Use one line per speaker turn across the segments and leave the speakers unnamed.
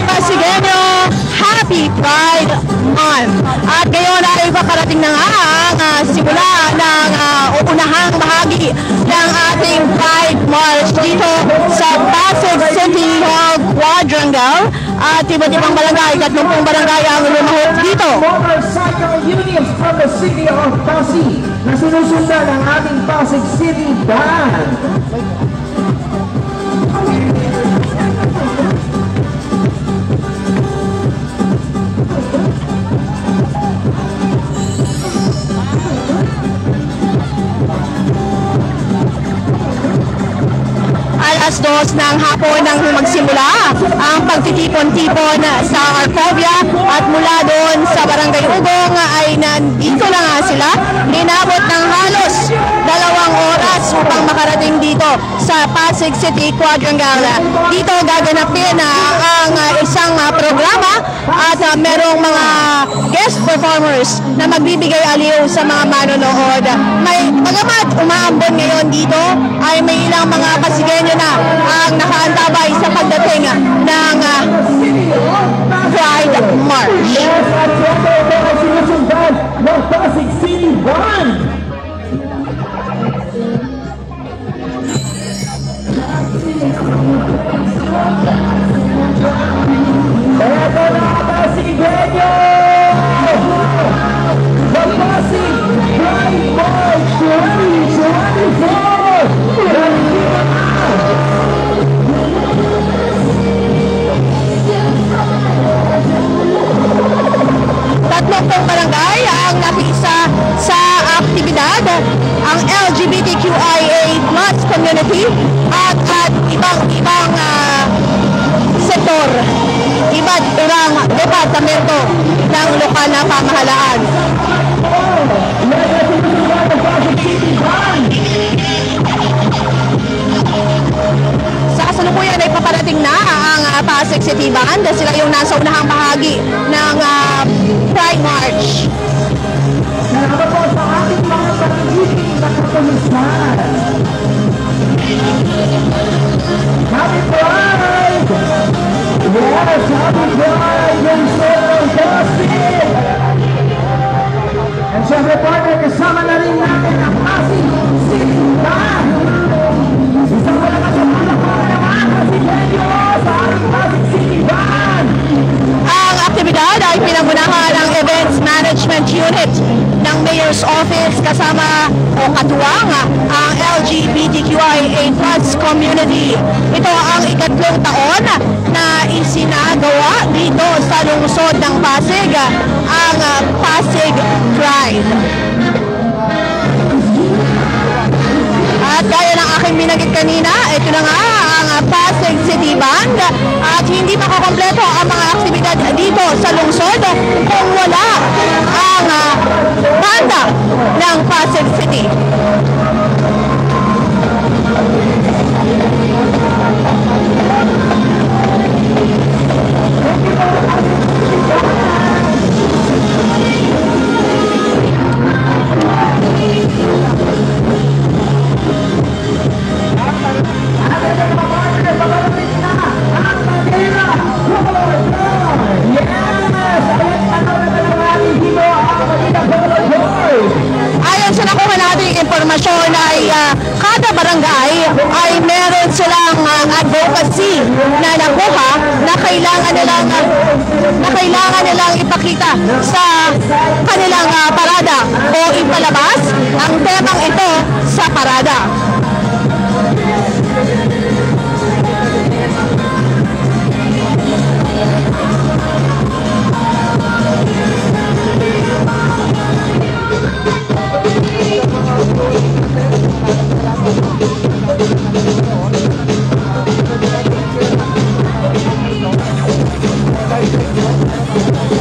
Pasigueño, Happy Pride Month. At ngayon ay pakarating na nga ang simula ng unahang bahagi ng ating Pride March dito sa Pasig City Hall Quadrangle. At iba't ibang barangay, 30 barangay ang lumahok dito.
Motorcycle unions from the city of Pasig na sinusundan ng ating Pasig City Band.
Alas 2 ng hapon nang magsimula ang pagtitipon-tipon sa Arcovia at mula doon sa Barangay Ugong ay nandito na nga sila. Inabot ng halos 2 oras upang makarating dito sa Pasig City Quadrangle. Dito gaganapin ang isang programa at merong mga guest performers na magbibigay aliw sa mga manonood. May magamat umaambon ngayon dito ay may ilang mga Pasigueño na ang nakaantabay sa pagdating ng Pride March.
Ng Pasig City Band. Eto na Pasigueño! The Pasig Pride March 2024!
Tatlong barangay ang napisa sa aktibidad, ang LGBTQIA+ community at ibang sektor, iba't ibang departamento ng lokal na pamahalaan. Sa kasalukuyan ay paparating na ang Pasig City Band. Sila yung nasa unahang bahagi ng Pride March.
Salamat po sa ating mga pag-ibig na kapulisan. Happy Pride! Yes, Happy Pride! Yung Solo Pasig! And syempre partner, kasama na rin natin ang Pasig City Band! Isang malakas ang palakpakan ng mga Pasigueño sa ating Pasig City Band!
Ang aktibidad ay pinangunahan ng Events Management Unit ng Mayor's Office kasama o katuwang ang LGBTQIA+ community. Ito ang ikatlong taon na isinagawa dito sa lungsod ng Pasig, ang Pasig Pride. At gaya ng aking binanggit kanina, ito na nga ang Pasig City Band at hindi makakompleto ang mga aktibidad dito sa lungsod kung wala ang banda ng Pasig City. Ayon sa nakuha nating impormasyon ay kada barangay ay meron silang advocacy na nakuha na kailangan nilang ipakita sa kanilang parada o ipalabas ang temang ito sa parada.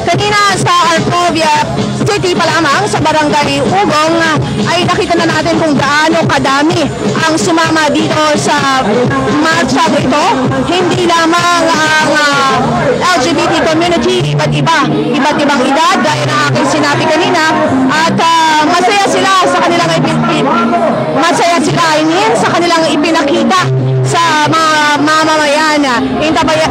Kanina sa Arcovia City pa lamang sa Barangay Ugong ay nakita na natin kung gaano kadami ang sumama dito sa marcha ito. Hindi lamang ang LGBT community, iba't ibang edad gaya ng aking sinabi kanina, at masaya sila sa kanilang ipinakita sa mga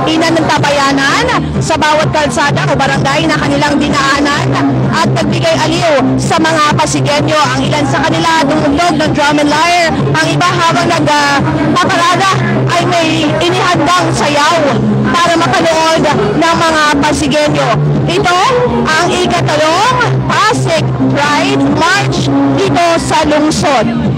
inantabayanan sa bawat kalsada o barangay na kanilang dinaanan at nagbigay aliw sa mga Pasigueño. Ang ilan sa kanila tumugtog ng drum and lyre. Ang iba habang nagpaparada ay may inihandang sayaw para makanood ng mga Pasigueño. Ito ang ikatalong Pasig Pride March dito sa lungsod.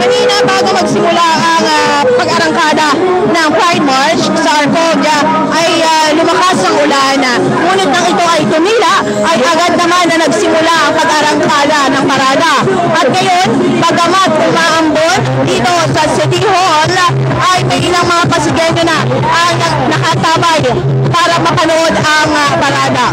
Kanina bago magsimula ang pag-arangkada ng Pride March sa Arcovia ay lumakas ang ulan. Ngunit nang ito ay tumila, ay agad naman na nagsimula ang pag-arangkada ng parada. At ngayon, bagamat umaambon dito sa City Hall, ay may ilang mga Pasigueño na ang nakatabay para mapanood ang parada.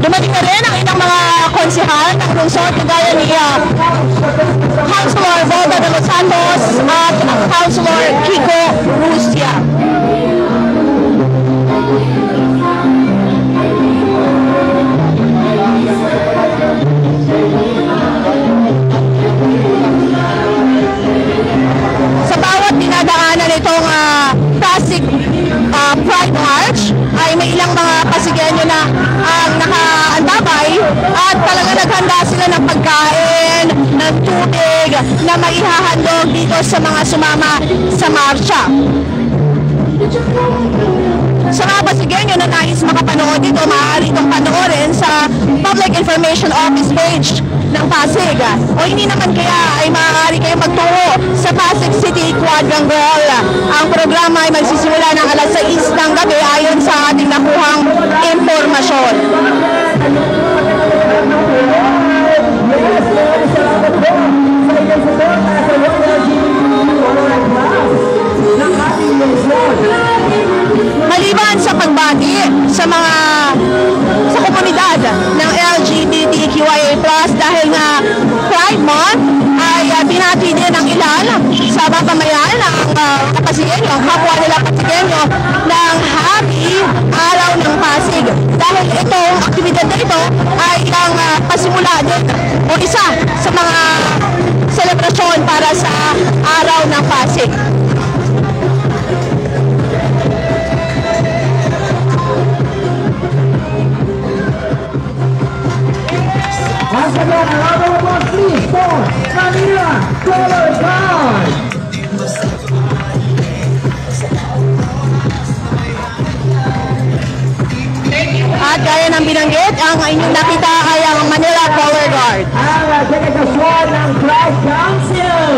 Dumating na rin ang ilang mga konsehal ng lungsod kagaya ni Councilor Volta de los Santos at Councilor Kiko Rustia. Sa bawat dinadaanan nitong Pasig Pride March ay may ilang mga Pasigueño na ang nakaantabay at talaga naghanda sila ng pagkain, ng tubig na maihahandog dito sa mga sumama sa marcha. Sa mga Pasigueño na nais makapanood dito, maaari itong panoorin sa Public Information Office page ng Pasig. O hindi naman kaya ay maaari kayo magtungo sa Pasig City Quadrangle. Ang programa ay magsisimula ng alas 6 ng gabi ayon sa ating nakuhang impormasyon. Maliban sa pagbati sa komunidad ng LGBTQIA+ dahil nga Pride Month ay binati din ng ilan sa mamamayan ng Pasigueño, ang kapwa nila Pasigueño ng Happy Araw ng Pasig. Dahil itong aktibidad na ito ay ang pasimula din o isa sa mga selebrasyon para sa Araw ng Pasig.
Once again, a round of applause please for Manila Color Guard!
At gaya ng binanggit, ang inyong nakita ay ang Manila Color Guard.
Ang delegasyon ng Pride Council!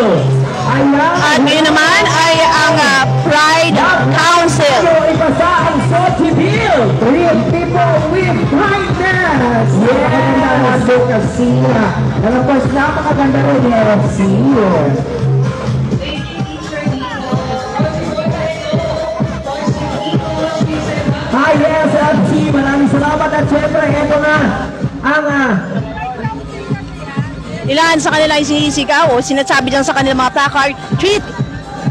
At ngayon naman ay ang Pride Council.
Ipasa ang Sochi Bill with people with kindness! Yeah! Advocacy! And of course, napakaganda rin ni FC. Hi, yes, FC! Maraming salamat at syempre, ito na ang
Ilan sa kanila ay sinisigaw o sinasabi dyan sa kanilang mga placard, treat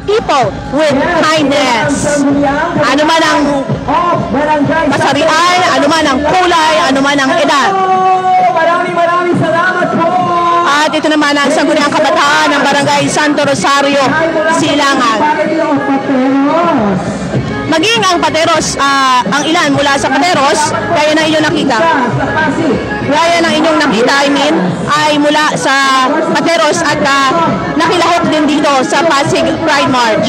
people with kindness. Ano man ang kasarian, ano man ang kulay, ano man ang edad.
Maraming salamat po!
At ito naman ang sangguniang kabataan ng Barangay Santo Rosario, Silangan. Maging ang Pateros, ang ilan mula sa Pateros, gaya na inyong nakita. Gaya ng inyong nakita, ay mula sa Pateros at nakilahok din dito sa Pasig Pride March.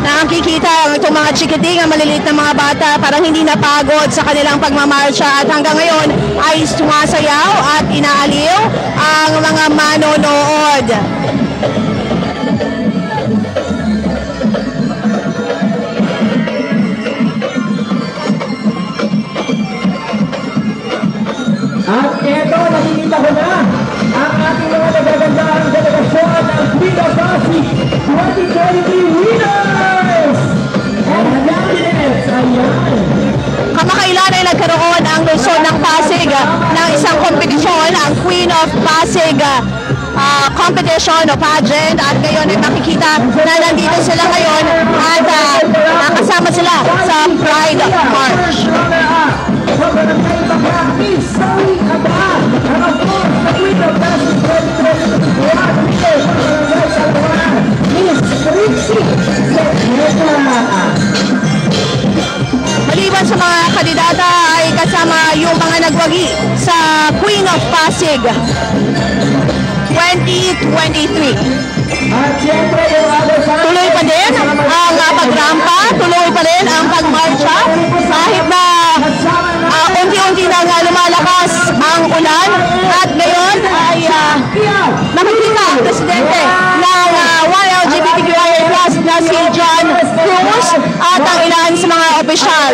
Nakikita itong mga chikiting, ang maliliit na mga bata, parang hindi napagod sa kanilang pagmamarsya at hanggang ngayon ay sumasayaw at inaaliw ang mga manonood.
of Pasig 2023 winners and candidates. Ayan.
Kamakailan ay nagkaroon ang Luzon ng Pasig ng isang kompetisyon, ang Queen of Pasig competition o pageant, at ngayon ay makikita na nandito sila ngayon at nakasama sila sa Pride March. Maliban sa mga kandidata ay kasama yung mga nagwagi sa Queen of Pasig 2023.
At syempre yung other side,
Tuloy pa din ang pagrampa, tuloy pa rin ang pagmarcha kahit na unti-unti na lumalakas ang ulan, at ngayon ay nakikita ang presidente ng YLGBTQIA+ na si John Cruz at ang ilan sa mga opisyal.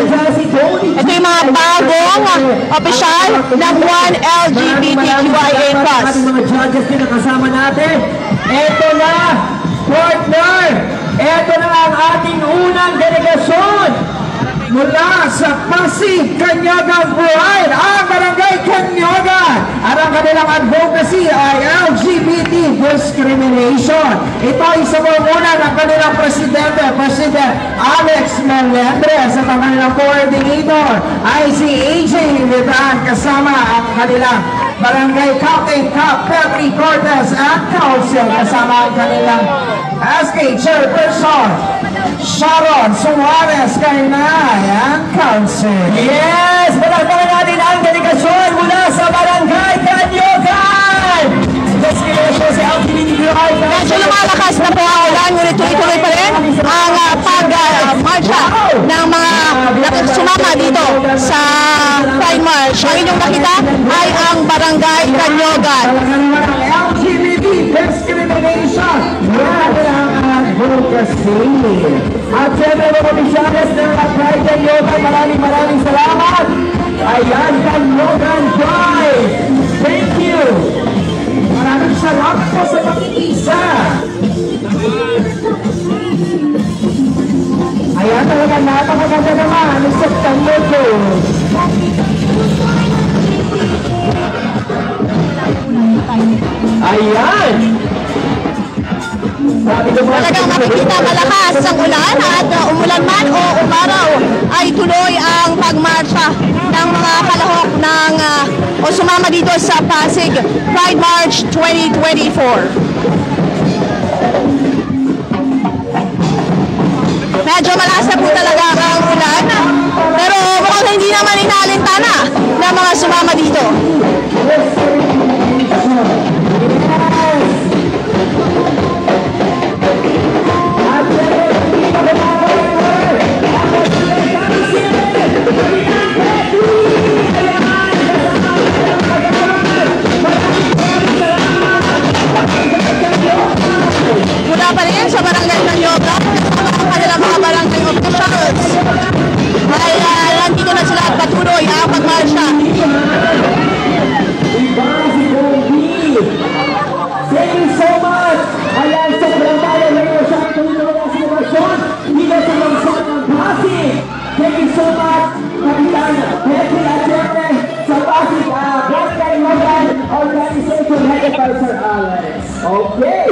Ito yung mga bagong opisyal ng YLGBTQIA+.
ating mga judges din na kasama natin. Ito na, partner! Ito na ang ating unang delegasyon mula sa Pasig, Canyogan Pride, ang Barangay Canyogan. At ang kanilang advocacy ay LGBT discrimination. Ito ay sumumunan ng kanilang presidente, President Alex Melendres, at ang kanilang coordinator ay si AJ Vitan, kasama ang kanilang Barangay Captain Cap Petri Cortez at Council, kasama ang kanilang SK Chairperson Sharon Suarez Kainay and Council. Yes! Palakpakan natin ang delegasyon mula sa Barangay Canyogan! Congratulations sa LGBTQI.
Medyo lumalakas na po ang ulan, ngunit tuloy-tuloy pa rin ang pag-marcha ng mga sumama dito sa Pride March. Ang inyong nakita ay ang Barangay Canyogan.
LGBT discrimination. Yan ang advocacy. At siyempre mga opisyalis ng Pride Canyogan, maraming salamat. Ayan, Canyogan Drive. Thank you. Maraming salamat po sa pakikisa. Ayan, talaga napakaganda naman ng September 2. Ayan!
Talagang makikita malakas ang ulan, at umulan man o umaraw ay tuloy ang pagmarcha ng mga kalahok ng o sumama dito sa Pasig Pride March 2024. Medyo malakas na po talaga ang ulan, pero mukhang hindi naman inaalintana ng mga sumama dito. Mula pa rin sa Barangay Canyogan, ang kanilang mga barangay officials ay nandito na sila at patuloy ang pagmarcha.
Thank you so much! Ayan, sobrang tayo ngayon sa ating tulungan sa sitwasyon dito sa Lungsod ng Pasig. Thank you so much, Kapitan Petri at siyempre sa Pasig Barangay Canyogan Organization headed by Sir Alex. Okay!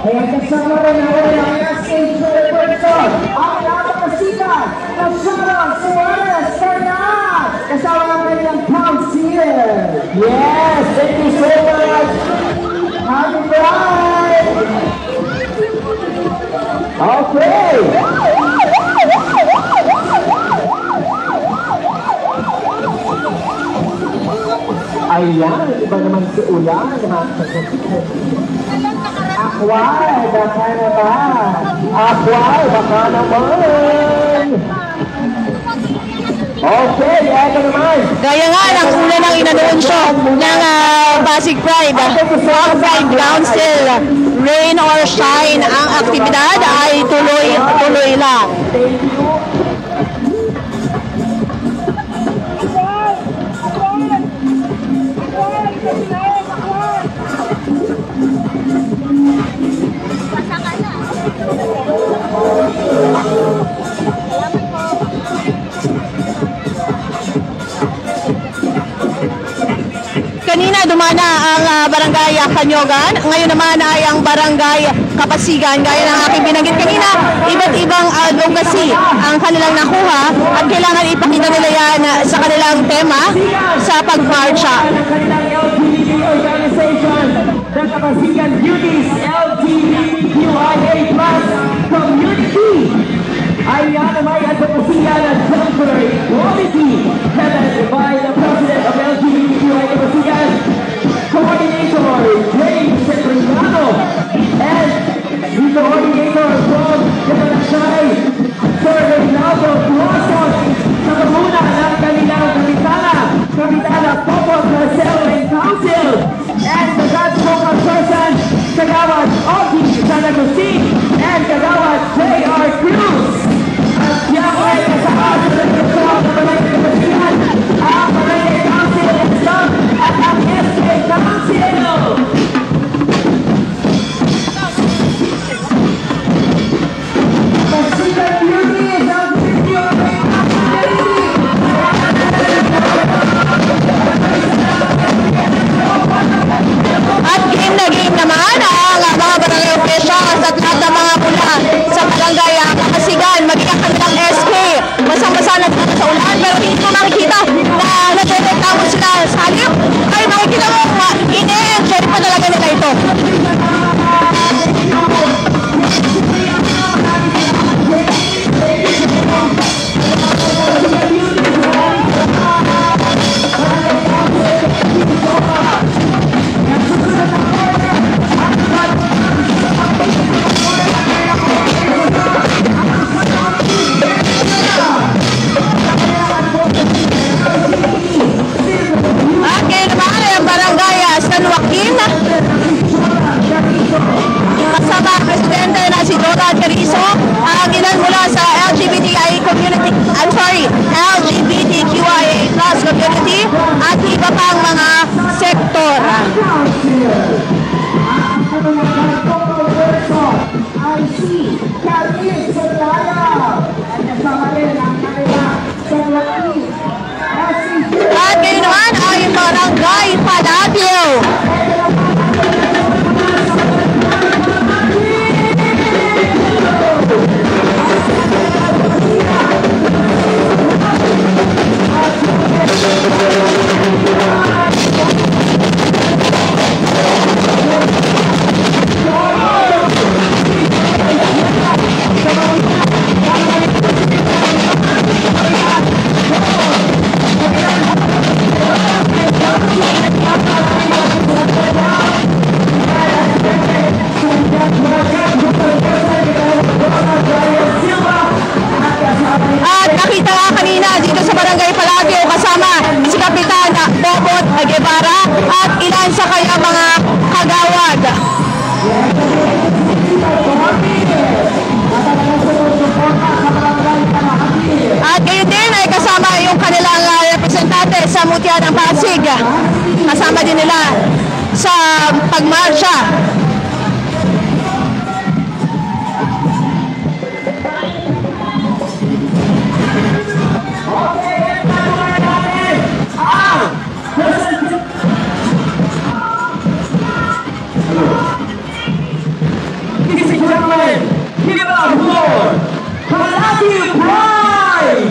Kaya kasama rin ako ng SK Chairperson, ang napakasikat na Sharon Suarez Carnal, kasama ng kanyang council. Yes, thank you so much. Happy Pride! Okay. Ayan, iba naman si Ulan. Akwai, baka naman. Akwai, baka naman. Okay, eto naman.
Gaya nga ng una ng inanunsyo ng Pasig Pride, ang Pride Council, rain or shine, ang aktibidad ay tuloy-tuloy lang.
Thank you.
Barangay Kanyogan. Ngayon naman ay ang Barangay Kapasigan. Gaya ng aking binanggit kanina, iba't ibang advocacy ang kanilang nakuha at kailangan ipakita nila yan sa kanilang tema sa pagmarcha.
The Kapasigan Beauties LGBTQIA+ community ay yan may advokasya ng gender equality headed by the President of LGBTQIA Kapasigan, Coordinator James Cipriano, and the Coordinator from Kapanasay, Sir Reynaldo Tuason, sa pamuna ng kanilang Kapitana Popot Marcel and Council, and the God Vocal Person, Kagawad Ogie San Agustin, and Kagawad J.R. Cruz. At yan ay kasama sa nagkasama ng Barangay Kapasigan, ang Barangay Council itself at ang SK Council. Kapasigan Beauties, ang video ay
At game na game naman ang mga barangay officials at lahat ng mga pula sa barangay Kapasigan, maging ang kanilang SK. Basang-basa na sa ulan pero hindi mo makikita na nagrereklamo sila sa halip. Ay makikita mo, ine-enjoy pa talaga nila ito. Kasama ang presidente na si Dorad Carizo, ang ilan mula sa LGBTQIA+ community at iba pang mga sektor. At ngayon naman ay Barangay Palatio. At nakita nga kanina dito sa Barangay Palatio kasama si Kapitan Bobot Guevara at ilan sa kaya mga kagawad. At ngayon din ay kasama yung kanilang representante sa Mutya ng Pasig. Kasama din nila sa pagmarsya.
Ladies and gentlemen, give it up for Palatio Pride!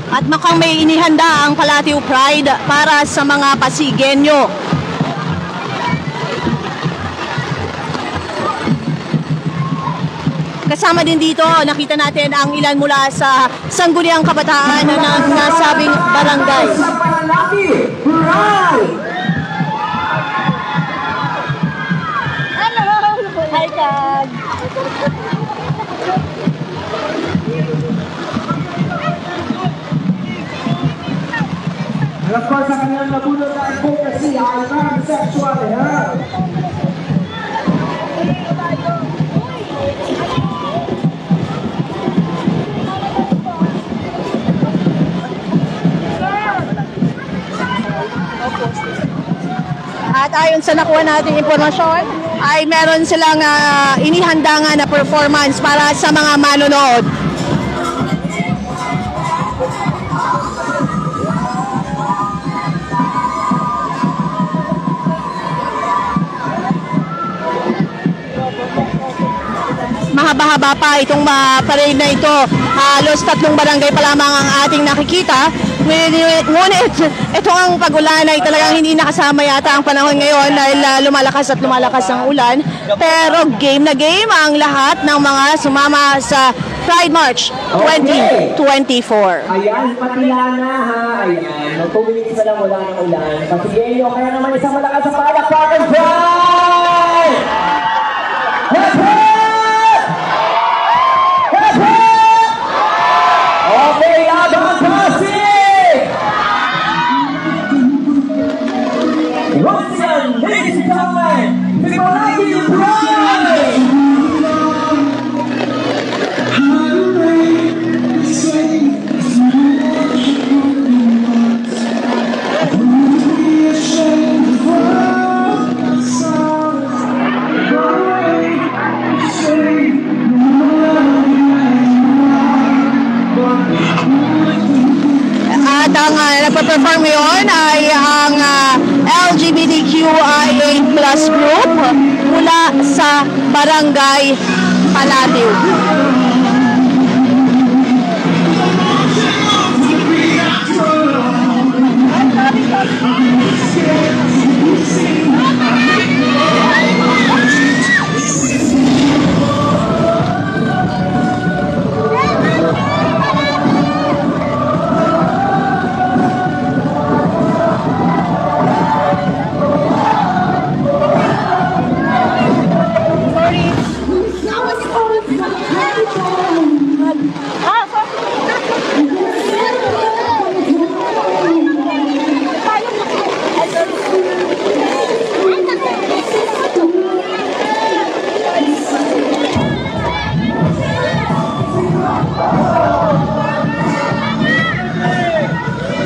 At mukhang may inihanda ang Palatio Pride para sa mga Pasigenyo. Kasama din dito, nakita natin ang ilan mula sa Sangguniang Kabataan ng nasabing barangay.
Sa Palatio Pride!
Hi, Kag!
And of course, ang kanilang nabunod na advocacy ay non-sexual health.
At ayon sa nakuha nating impormasyon, ay meron silang inihanda nga na performance para sa mga manonood. mahaba pa itong parade na ito. Halos 3 barangay pa lamang ang ating nakikita. Ngunit ito ang pag-ulan ay talagang hindi nakasama yata ang panahon ngayon dahil lumalakas at lumalakas ang ulan. Pero game na game ang lahat ng mga sumama sa Pride March 2024.
Ayan, patila na ha. Ayan, 2 minutes na lang wala ng ulan. Pasigyan nyo, kaya naman isang malakas sa palakpakan. Pride! Hip hip! Hip hip! Okay, abang Pasig! Once again, ladies and gentlemen, Timothy Pride!
At ang nagpa-perform ngayon ay ang LGBTQIA+ group mula sa Barangay Palatiu.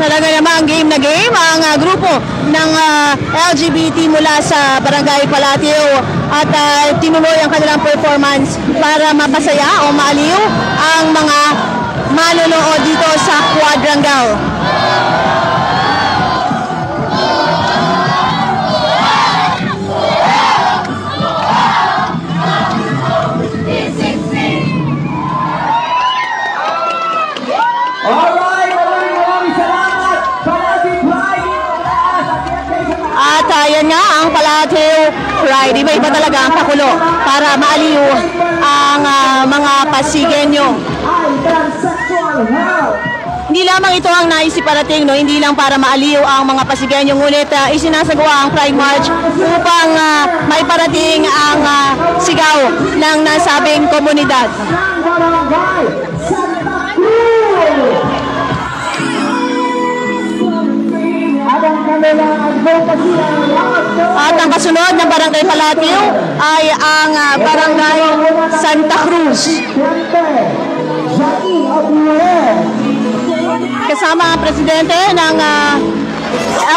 Talaga naman game na game ang grupo ng LGBT mula sa Barangay Palatiu at tinuloy ang kanilang performance para mapasaya o maaliw ang mga manonood dito sa Quadrangle. At yan nga ang Palatiu Pride. Iba-iba talaga ang pakulo para maaliw ang mga Pasigenyo. Hindi lamang ito ang naisip parating, no? Hindi lang para maaliw ang mga Pasigenyo, ngunit isinasagawa ang Pride March upang may parating ang sigaw ng nasabing komunidad. At ang kasunod ng Barangay Palatiu ay ang Barangay Santa Cruz. Kasama ang presidente ng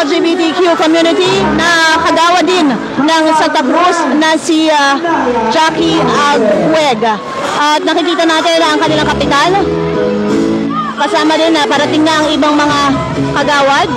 LGBTQ community na kagawa din ng Santa Cruz na si Jackie Agueg. At nakikita natin ang kanilang kapital. Kasama din na parating na ang ibang mga kagawad.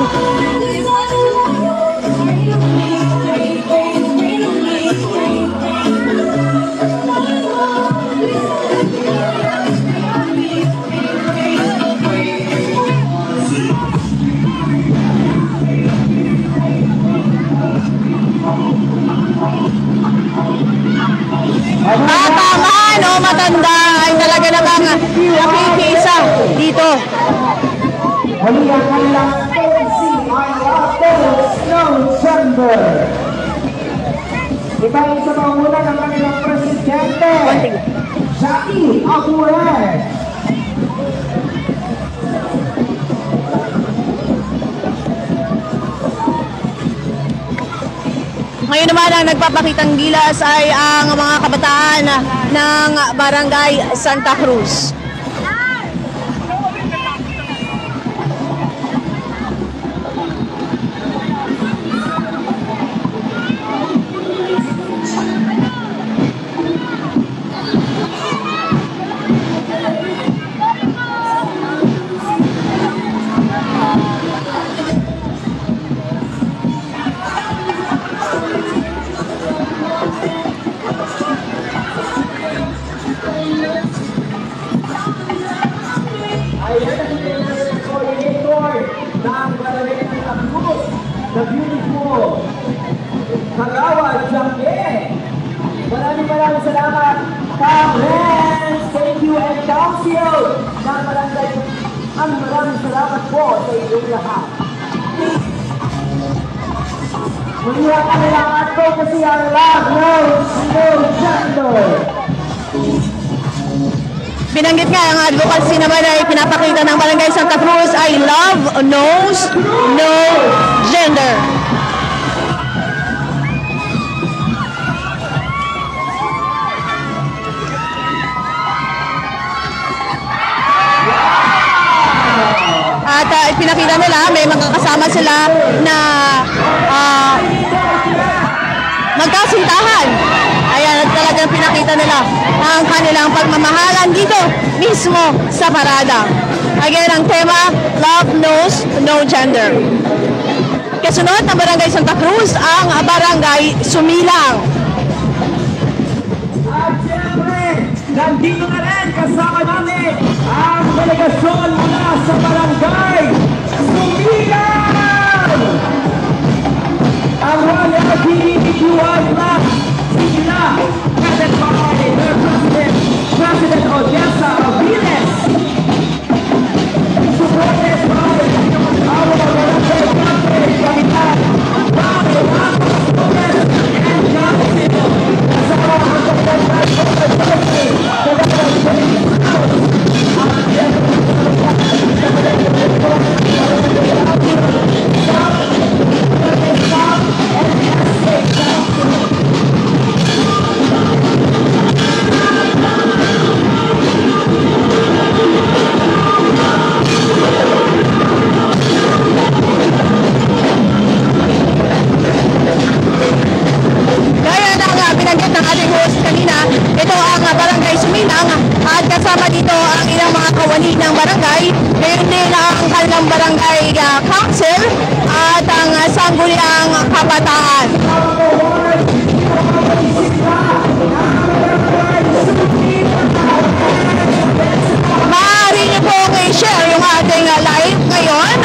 Bata o matanda ay talaga namang nakikisa dito.
Huli ang kanilang policy ay Apollos November. Iba yung sa panguna ng kanilang presidente, Jackie Agueg.
Ngayon naman ang nagpapakitang gilas ay ang mga kabataan ng Barangay Santa Cruz.
maraming salamat. Kamrens, thank you, and Council ng Barangay. Ang maraming salamat po sa inyong lahat. Muli ang kanilang advocacy ang Love Knows No Gender.
Binanggit nga ang advocacy naman ay pinapakita ng Barangay Santa Cruz ay Love Knows No Gender. At ipinakita nila, may mga kasama sila na magkasintahan. Ayan, at talagang pinakita nila ang kanilang pagmamahalan dito mismo sa parada. Again, ang tema, Love Knows No Gender. Kasunod ng Barangay Santa Cruz, ang Barangay Sumilang.
At siyempre, nandito na rin kasama namin ang delegasyon mula sa Barangay Sumilang! Ang Royal LGBTQI Plus, sila, headed by their President Odessa Aviles, supported by our Barangay Council, Kapitan, Barangay Council, and Council, kasama ang
Gaya ng binanggit ng ating host kanina, ito ang Barangay Sumilang at kasama dito ang ilang mga kawani ng barangay, gayon din ang kanilang barangay council at ang sangguniang kabataan. Maaari niyo pong i-share yung ating live ngayon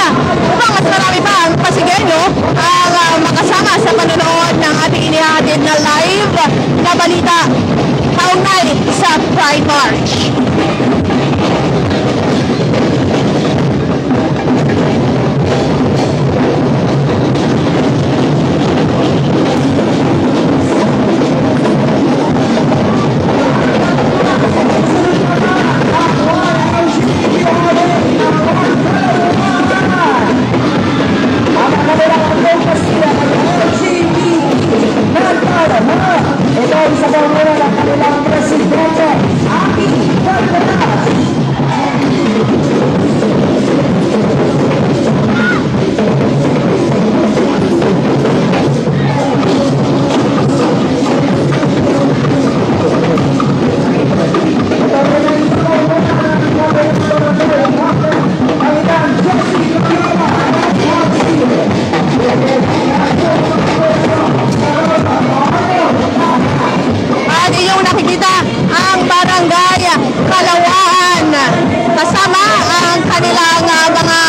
upang mas marami pa ang Pasigenyo ang makasama sa panonood ng ating inihatid na live na balita kaugnay sa Pride March.
ito ang sa panguna ng kanilang presidente, Aki Barbaras.
At inyong nakikita ang Barangay Kalawaan kasama ang kanilang mga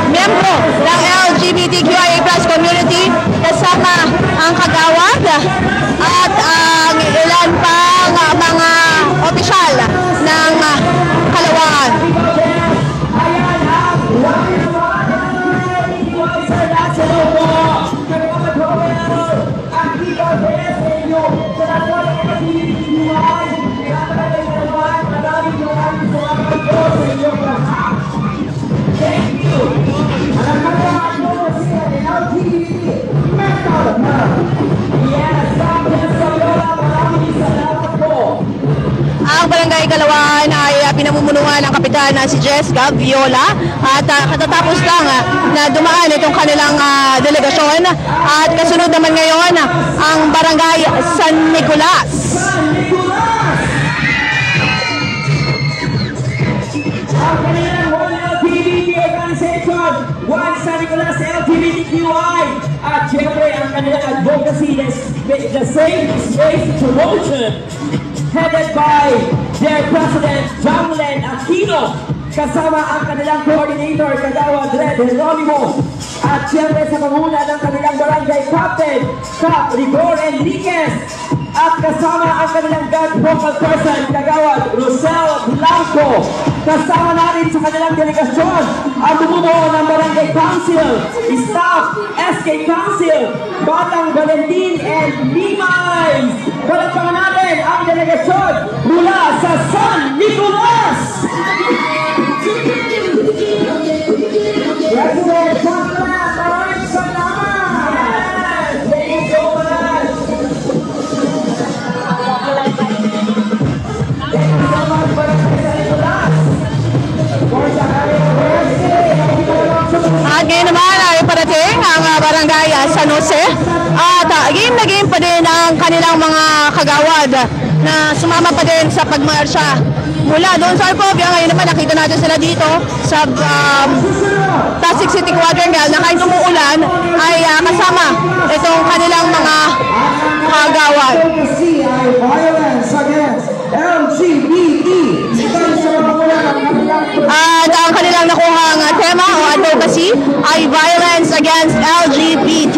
miyembro ng LGBTQIA+ community, kasama ang kagawad at ang ilan pang mga opisyal ng Kalawaan. Ang Barangay Kalawaan ay pinamumunuan ng kapitan na si Jess Gaviola at katatapos lang na dumaan itong kanilang delegasyon at kasunod naman ngayon ang Barangay San Nicolas.
Ang kanilang LGBT organization, One San Nicolas LGBTQI, at syempre ang kanilang advocacy, the Safe Space Promotion, headed by their President, Jamlen Aquino, kasama ang kanilang coordinator, Kagawad Red Geronimo. At siyempre sa panguna ng kanilang barangay captain, Cap Rigor Enriquez. At kasama ang kanilang guard vocal person, Kagawad Rosel Blanco. Kasama natin sa kanilang delegasyon ang bumubuo ng Barangay Council, Staff, SK Council, Batang Valentin, and Limay. Palagpakan natin ang delegasyon mula sa San Nicolas. Yes, sir. Maraming salamat. Thank you so much. Thank you so much for
At ngayon naman ay parating ang barangay San Jose at game na game pa din ang kanilang mga kagawad na sumama pa din sa pagmarsya mula doon sa Arcovia. Ngayon naman nakita natin sila dito sa Pasig City Quadrangle na kahit umuulan ay kasama itong kanilang mga kagawad. At ang kanilang nakuhang tema o advocacy ay violence against LGBT.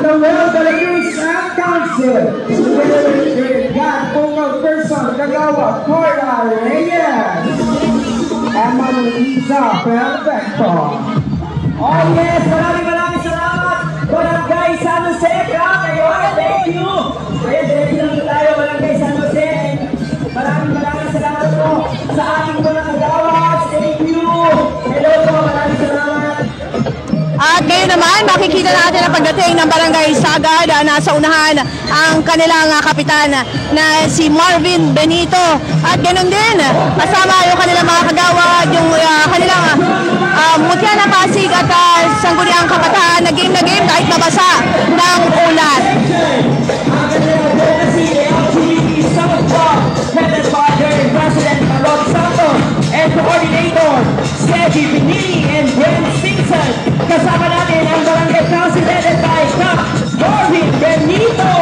The well-delegates and council, together with God, vocal person, Kagawad Cora Reyes, and Manuisa Perfecto. Oh yes, maraming salamat, Barangay San Jose, thank you. Ready lang tayo, Barangay San Jose. Maraming salamat po sa ating mga kagawad. Thank you. Hello po, maraming salamat.
At ngayon naman, makikita natin ang pagdating ng Barangay Sagad. Nasa unahan ang kanilang kapitan na si Marvin Benito. At ganoon din, kasama yung kanilang mga kagawad, yung kanilang Mutya na Pasig at Sangguniang Kabataan na game kahit mabasa ng ulan.
Headed by their President Marlon Santos and Coordinator Sergi Pinili and Gwen Simpson. Kasama natin ang Barangay Council headed by Cap Marvin Benito.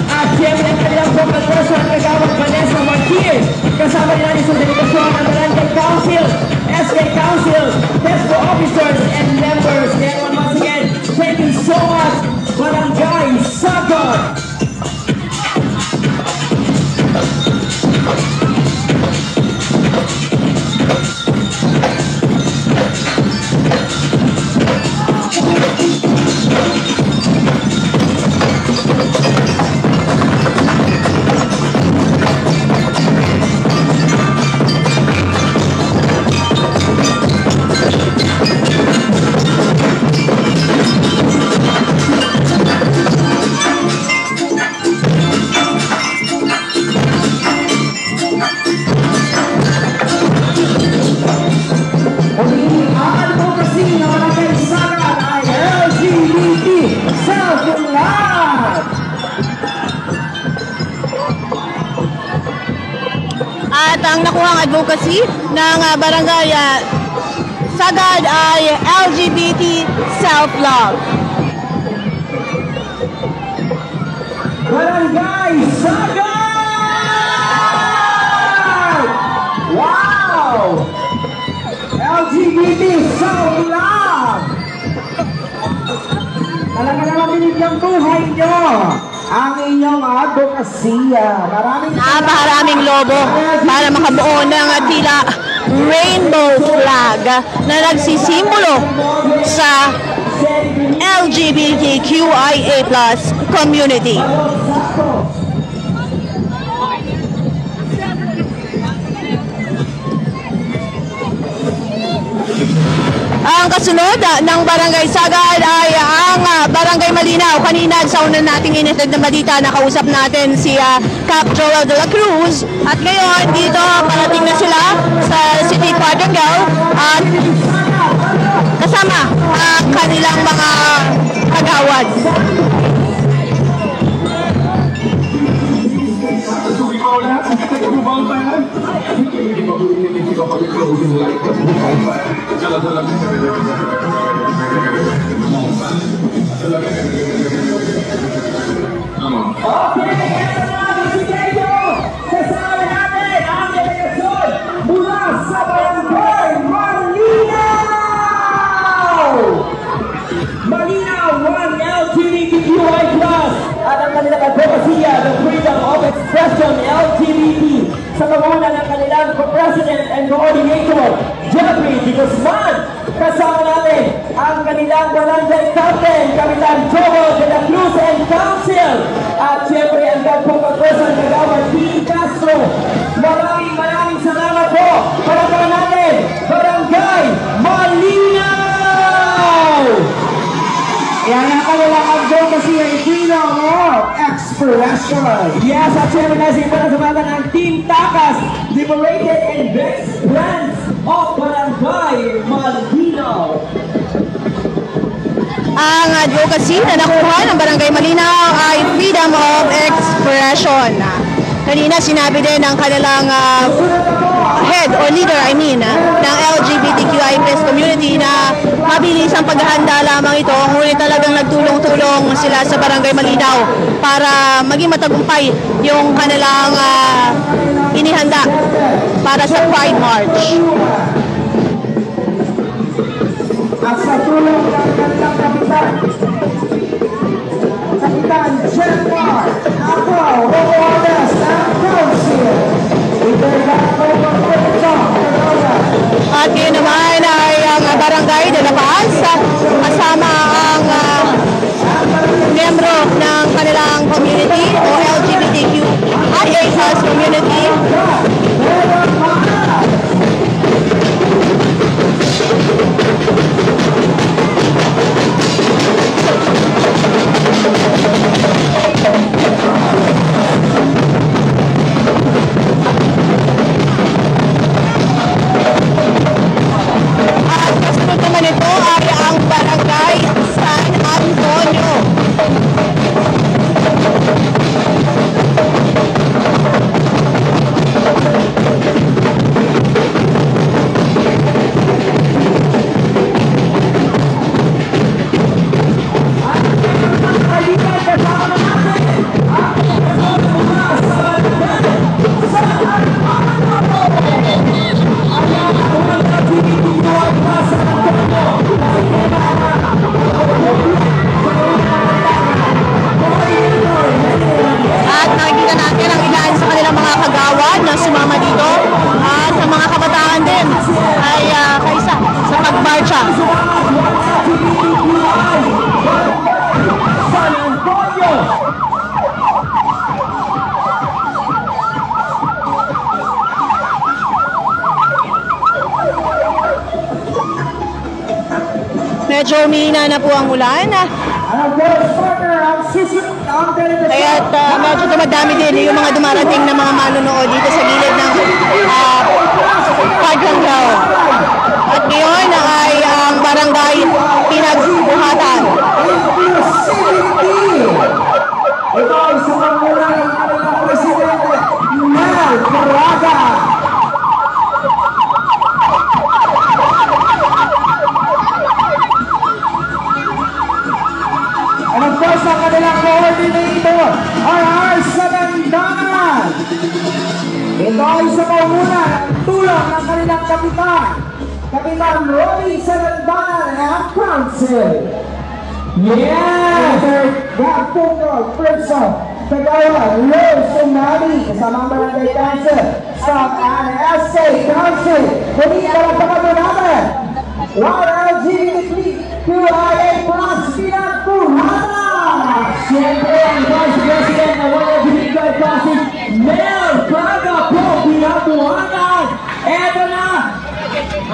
At siyempre ang kanilang vocal person, Kagawad Vanessa Martir. Kasama din natin sa delegasyon ng Barangay Council, SK Council, PESCO officers and members. And once again, thank you so much, Barangay Sagad.
At ang nakuhang advocacy ng Barangay Sagad ay LGBT self-love.
Barangay Sagad! Wow! LGBT self-love! Talaga naman binigyang buhay nyo ang inyong advokasya.
Napakaraming lobo para makabuo ng tila rainbow flag na nagsisimbolo sa LGBTQIA+ community. Ang kasunod ng Barangay Sagad ay ang Barangay Malinaw. Kanina sa una nating initid na balita, nakausap natin si Cap Joel de la Cruz. At ngayon dito parating na sila sa City Quadrangle at kasama ang kanilang mga kagawad.
Okay, kasama natin ang delegasyon One LGBTQI+, at ang kanilang advokasya, the freedom of expression LGBT, sa pamumuno ng kanilang President and Coordinator, Jeffrey D. Guzman. Kasama natin ang kanilang barangay captain, Kapitan Joel de la Cruz and Council, at siyempre ang Pagpapagpasan Kagawad Dean Castro. Maraming salamat po para natin, Barangay Malinaw! Yan ang kanilang advocacy ay freedom of expression. Yes, at siyempre na para sa mga ng Team Takas, Liberated and Best Friends of Barangay Malinaw.
Ang advocacy na nakuha ng Barangay Malinaw ay freedom of expression. Kanina sinabi din ng kanilang head or leader, ng LGBTQI+ community na mabilis ang paghahanda lamang ito, ngunit talagang nagtulong-tulong sila sa Barangay Malinaw para maging matagumpay yung kanilang inihanda para sa Pride March.
At sa tulong ng kanilang Kapitan Jenmar, ako, Robles, ang Council.
At yun naman ay ang Barangay de la Paz, kasama ang miyembro ng kanilang community o LGBTQIA+ community. At kasunod naman ito ay ang Barangay San Antonio. At nakikita natin ang ilan sa kanilang mga kagawad na sumama dito at sa mga kabataan din ay kaisa sa pagmarcha. Medyo umihina na po ang ulan. Kaya't medyo dumadami din yung mga dumarating na mga manunood dito sa gilid ng Pagkanggaw. At ngayon ay ang barangay pinagbuhatan.
Ito ay sa panguna ng kanilang presidente, Mel Caraga. And of course, ang kanilang coordinator, R.R. Salandanan. Ito ay sa panguna ng tulong ng kanilang kapitan, Kapitan Rory Salandanan and Council. Yes! Gapungol, Prinso, Kagawad, Rose Umali, kasama ang Barangay Council, Staff and SA Council. Muli palagpakan mo natin, LGBTQIA+ pinagbuhatan! Siyempre ang Vice President ng LGBTQIA Classic, Mel Caraga po pinagbuhatan! Eto na!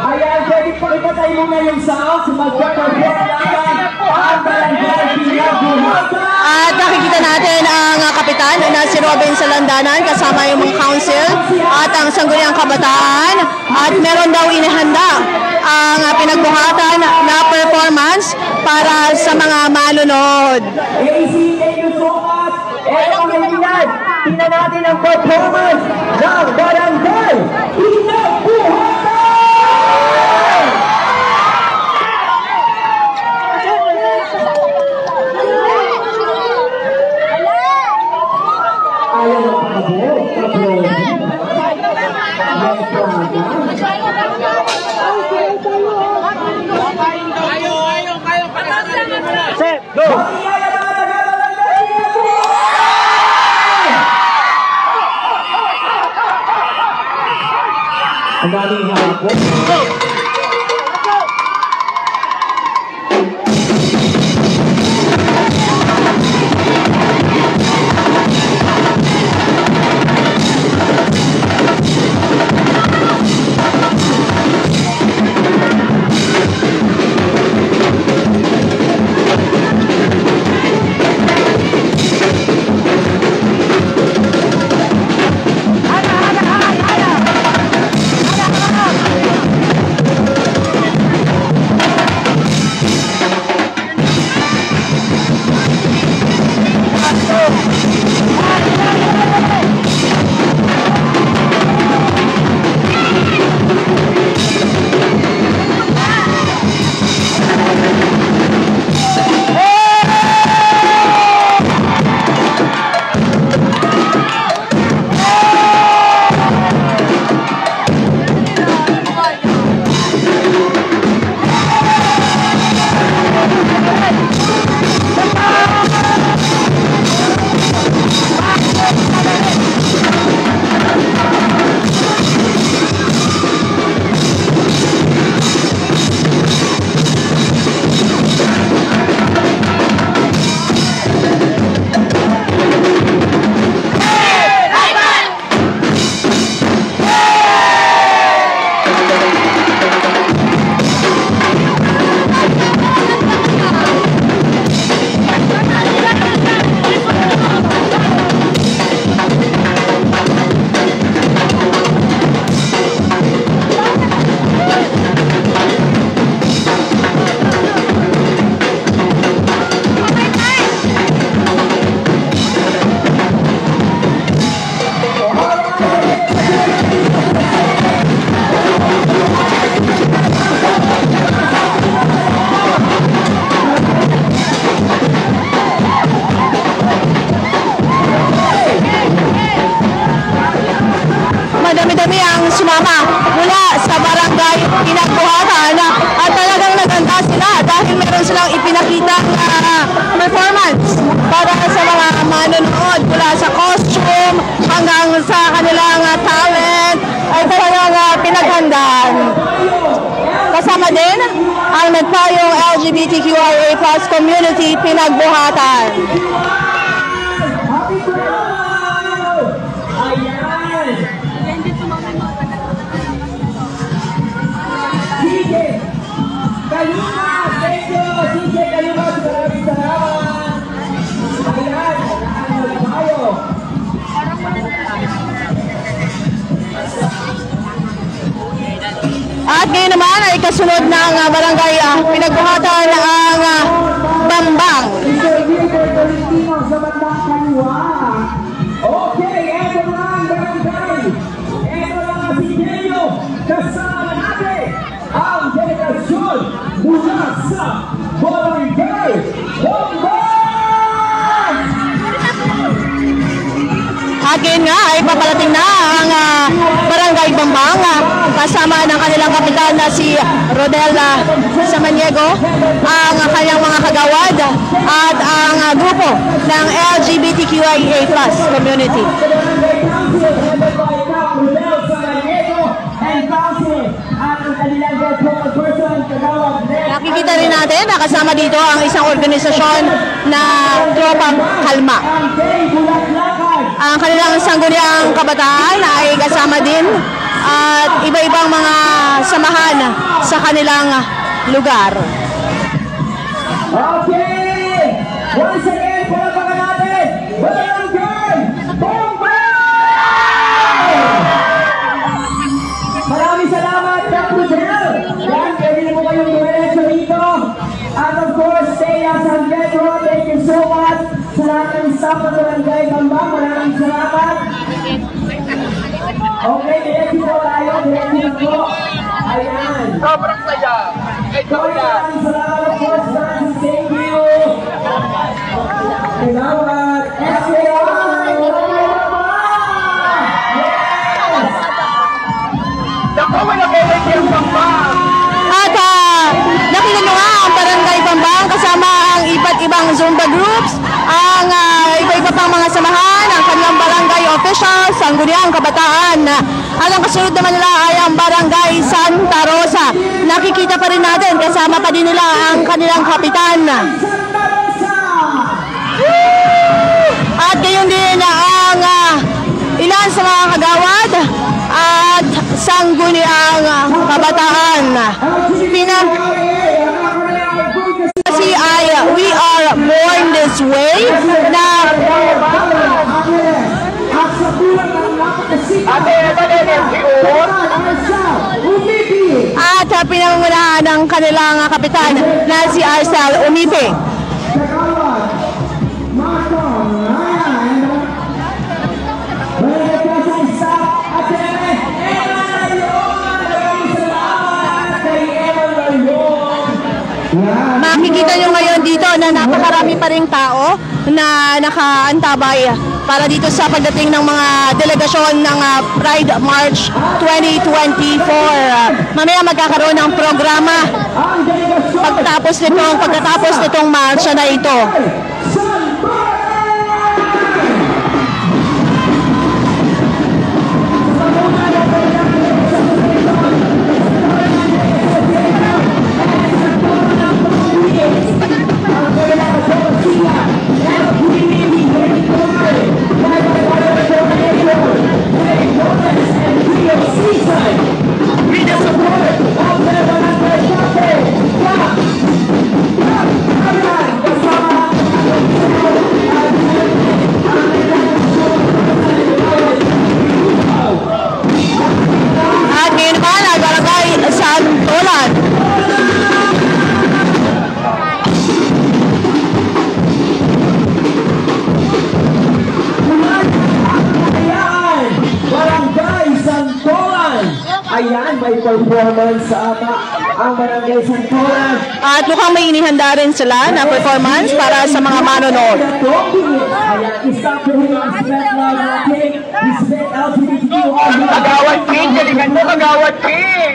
Ayan, pwede pakipatay mo na yung sound, magpapabuhat natin ang Barangay Pinagbuhatan!
At nakikita natin ang kapitan na si Robin Salandanan kasama yung mga council at ang Sangguniang Kabataan at meron daw inihanda ang pinagbuhatan na performance para sa mga manunod.
AC, thank you so much! Eto ang kaibigan, tingnan natin ang performance ng Barangay Pinagbuhatan! Ayaw na pagkabuo, kabro.
Kayo, patasin mo na.
Magiyaya mga taga-Barangay! Ang daming hapon.
Madami-dami ang sumama mula sa barangay Pinagbuhatan at talagang naganda sila dahil meron silang ipinakitang performance para sa mga manonood mula sa costume hanggang sa kanilang talent ay talagang pinaghandaan. Kasama din ang nagpayong LGBTQIA+ community Pinagbuhatan. At ngayon naman ay kasunod ng barangay Pinagbuhatan ang Bambang.
Okay, eto na ang barangay. Eto na ang sinyo. Kasama natin ang delegasyon mula sa barangay Bambang!
Again nga ay paparating na ang barangay Bambang kasama ng kanilang kapitan na si Rodela Samaniego, ang kanyang mga kagawad at ang grupo ng LGBTQIA+ community. Nakikita rin natin na kasama dito ang isang organisasyon na Tropang Kalma. Ang kanilang sangguniang kabataan ay kasama din at iba-ibang mga samahan sa kanilang lugar.
Okay! Once again, palapakan natin! Barangay Bambang! Maraming salamat, Dr. Del! Yan, pwede na po kayong dumiretso dito. At of course, stay as San Pedro. Thank you so much sa lahat ng staff ng Barangay Bambang. Maraming salamat. Okay, diretso po tayo. Diretso na po. Ayan.
Sobrang saya.
Maraming salamat po sa thank you. Salamat. SKI.
Nakawa na kayo yung Bambang.
At nakita nyo nga ang barangay Bambang kasama ang iba't ibang Zumba groups, ang iba-iba pang mga samahan, ang kanilang barangay officials, ang Guniang Kabataan. At ang kasunod naman nila ay ang Barangay Santa Rosa. Nakikita pa rin natin, kasama pa din nila ang kanilang kapitan. At gayon din ang ilan sa mga kagawad at sangguniang kabataan. Kasi ay We Are Born This Way na at pinangungunahan ng kanilang kapitan na si Arcel Umipe. Makikita nyo ngayon dito na napakarami pa ring tao na nakaantabay para dito sa pagdating ng mga delegasyon ng Pride March 2024. Mamaya magkakaroon ng programa pagkatapos nitong marcha na ito.
Ayan, may performance sa ang Barangay Santolan.
At mukhang may inihanda rin sila na performance para sa mga manonood.
Ayan, isang respect na natin. Respect LGBTQ.
Kagawad King, galingan mo Kagawad King!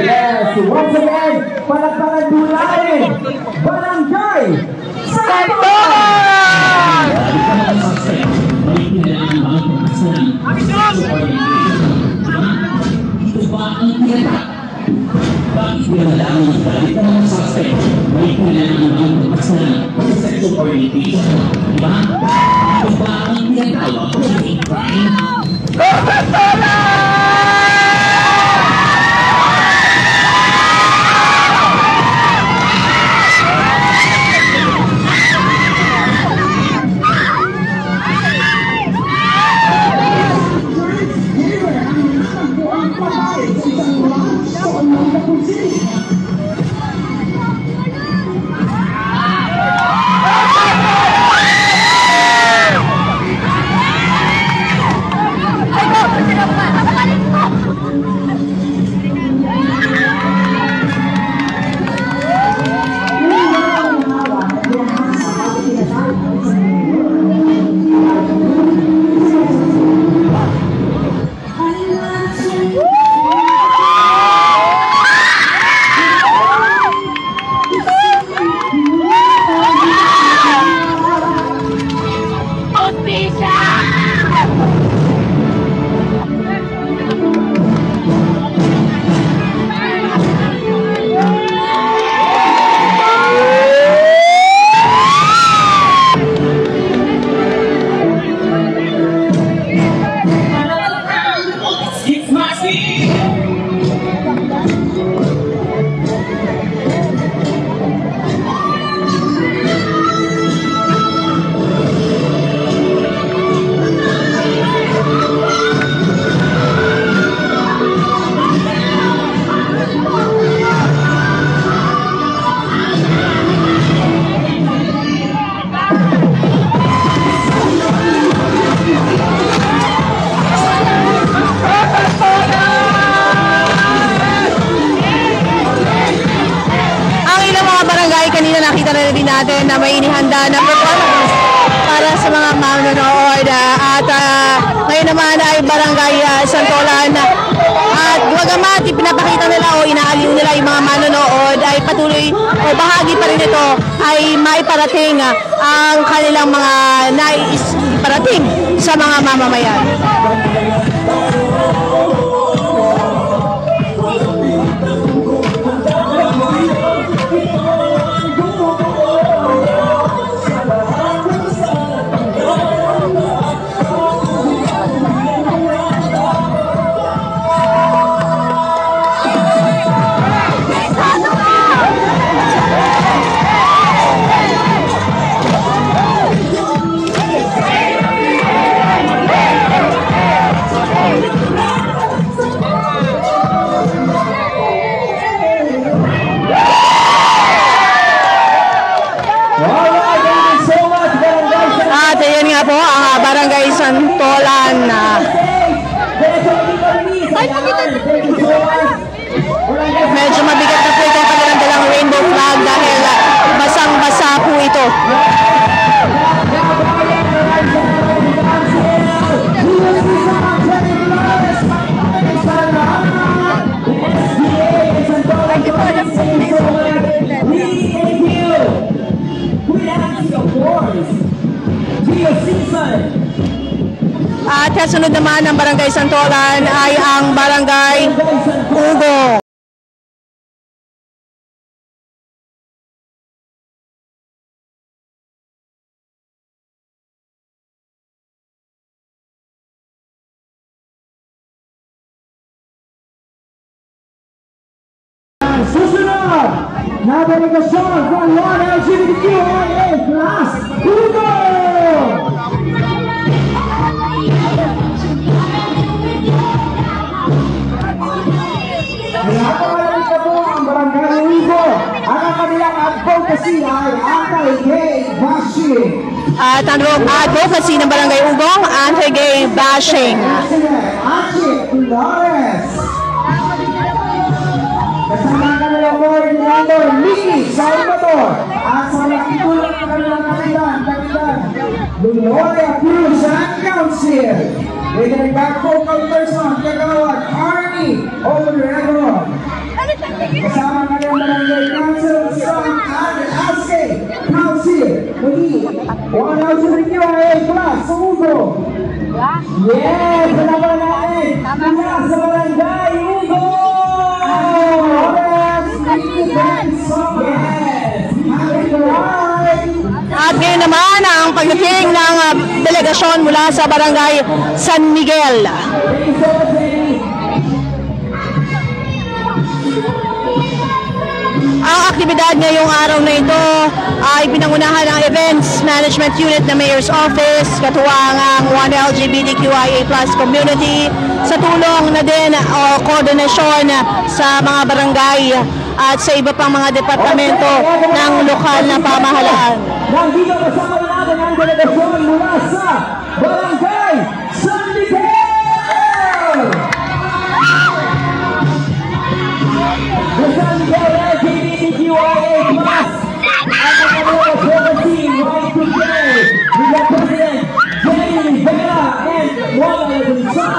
Yes, once again, palagpagan dulain. Barangay Santolan!
Bakit dinadaan ng balik ng mga suspect? May kailangan ang pagpasalan sa sexual orientation. Diba? Ito ba ang tinatawag ng hate crime?
Kanina nakita na rin natin na may inihanda na performance para sa mga manonood at ngayon naman ay Barangay Santolan at bagamat pinapakita nila o inaaliw nila yung mga manonood ay patuloy o o bahagi pa rin ito ay maiparating ang kanilang mga nais iparating sa mga mamamayan. At ayan nga po ang Barangay Santolan. Medyo mabigat na po itong kanilang dalang rainbow flag dahil basang-basa po ito. At kasunod naman ng Barangay Santolan ay ang Barangay Ugong.
Susunod na delegasyon ng 1LGBTQIA+ Ugong! Pinapakalamit na po ang Barangay Ugong. Ang kanilang advocacy ay anti-gay bashing.
At ang advocacy ng Barangay Ugong, anti-gay bashing.
Achille Flores. Kasama ang kanilang coordinator, Mickey Salvador. At sa nakitulong ng kanilang kapitan, Gloria Cruz and Council. With the back vocal person, Kagawad Arnie Obregón. Kasama ang kanilang barangay council, Sam and Aske Council. Muli, 1LGBTQIA+ Ugong. Yes, salamat natin. Mula sa Barangay Ugong.
At ngayon naman ang pagdating ng delegasyon mula sa Barangay San Miguel. Ang aktibidad ngayong araw na ito ay pinangunahan ng Events Management Unit ng Mayor's Office, katuwang 1LGBTQIA+ community, sa tulong na din o koordinasyon sa mga barangay at sa iba pang mga departamento ng lokal na pamahalaan.
Nandito kasama natin ang delegasyon mula sa Barangay San Miguel! The San Miguel LGBTQIA+, ang mga advocacy right today with the President Jenny Rivera and Juan Alonso.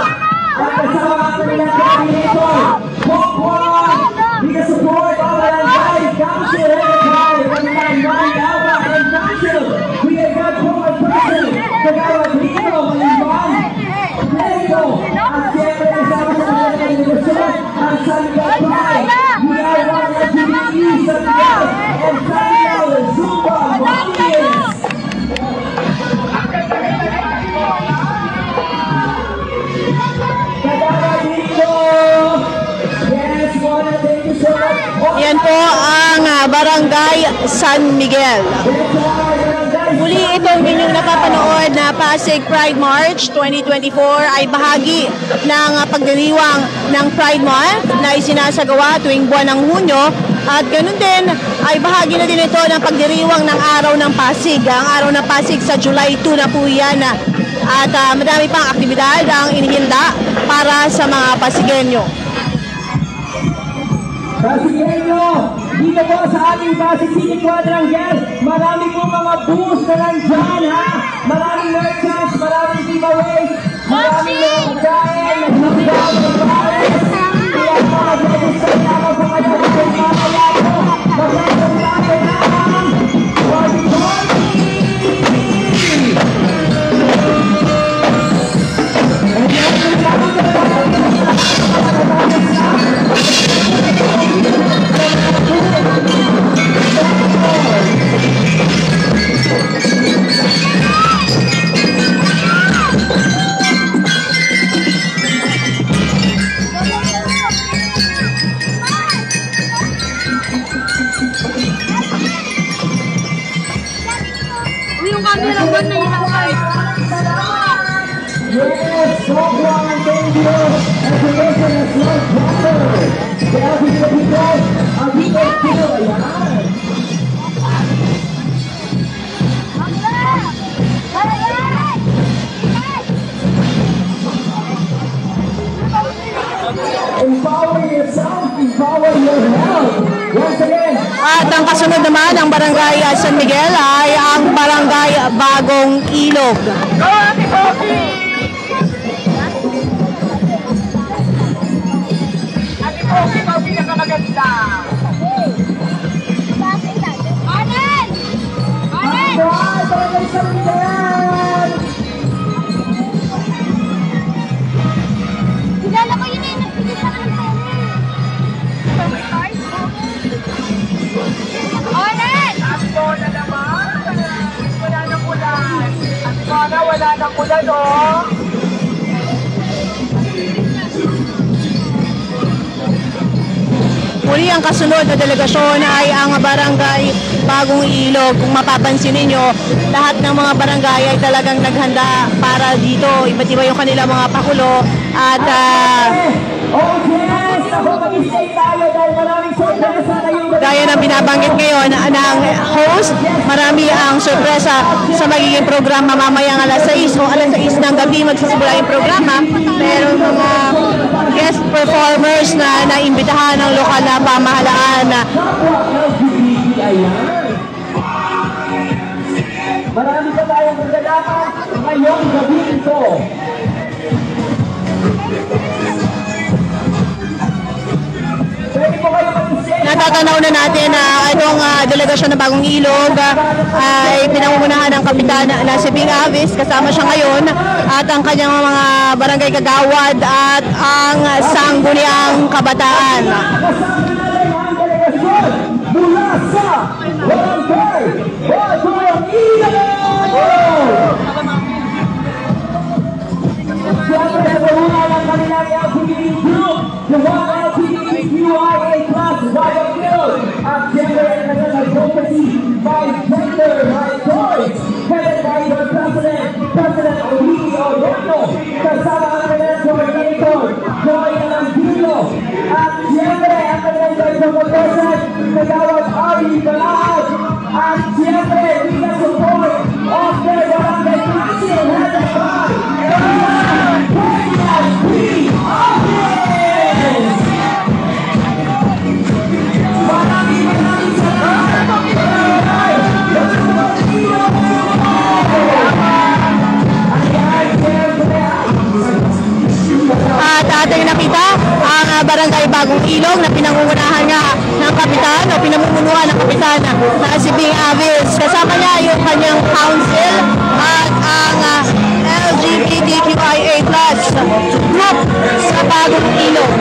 At kasama ang kanilang coordinator, Pokwan, with the support of Barangay Council Secretary, Barangay Mandawa and Council, with the God-Forward Person, Kagawad Rito, Maliban, Lego, at siyempre kasama sa kanilang delegasyon, ang San Miguel Pride, we are one LGBT San Miguel, and San Miguel Zumba Martires. Kagawad Rito! Yes, Mona, thank you so much.
Yan po ang Barangay San Miguel. Muli itong inyong napapanood na Pasig Pride March 2024 ay bahagi ng pagdiriwang ng Pride Month na isinasagawa tuwing buwan ng Hunyo, at ganun din ay bahagi na din ito ng pagdiriwang ng Araw ng Pasig. Ang Araw ng Pasig sa July 2 na po yan, at madami pang aktibidad ang inihinda para sa mga Pasigueño.
Pasigueño, dito po sa ating Pasig City Quadrangle, marami po mga booths na nandyan, ha? Maraming merchants, maraming giveaways, maraming mga pagkain, nagsasabi ng pares, kaya mga register na po kayo sa mga lahat po,
Yung camera ko na ilang tayo.
Yes, sobrang dangerous estimation of slow dropper. Kaya dito, ang dito, ayan. Empower yourself, empower your health. Once again,
At ang kasunod naman ng Barangay San Miguel ay ang Barangay Bagong Ilog.
Go, Ate Pogi! Ate Pogi, ikaw pinakamaganda.
Anen! Anen!
ay, barangay San Miguel.
Kilala ko yun eh, nagpigil sa akin ng Anen!
Ate Bona naman. Wala nang ulan. Ate Bona, wala nang ulan, oh.
Muli ang kasunod na delegasyon ay ang Barangay Bagong Ilog. Kung mapapansin ninyo, lahat ng mga barangay ay talagang naghanda para dito. Iba't iba yung kanilang mga pakulo at
Oh yes, ako mag-stay tayo dahil maraming sorpresa na yung
gaya ng binabanggit ngayon ng host, marami ang sorpresa sa magiging programa mamayang alas 6 o alas 6 ng gabi magsisimula yung programa. Meron mga guest performers na naimbitahan ng lokal na pamahalaan.
Marami pa tayong magdalaman ngayong gabi ito. Pwede po kayo mag-stay.
Natatanaw na natin na itong delegasyon ng Bagong Ilog ay pinangungunahan ng Kapitan na si Bing Avis. Kasama siya ngayon at ang kanyang mga barangay kagawad at ang sangguniang kabataan.
Kasama natin ang delegasyon mula sa Barangay Bagong Ilog! Siyempre sa una ng kanilang LGBT group, the one LGBTQIA plus Bagong Ilog, at siyempre ang kanilang advocacy by gender rights, headed by the President Olivia Orlando, kasama ang kanilang coordinator, Joy Alambilo, at siyempre ang kanilang Director President, Kagawad Ari Balaad, at siyempre with the support of their barangay council headed by
At ating nakita ang Barangay Bagong Ilog na pinangungunahan nga ng Kapitan o pinamumunuan ng Kapitan na si Bing Avis. Kasama niya yung kanyang council at ang LGBTQIA plus group sa Bagong Ilog.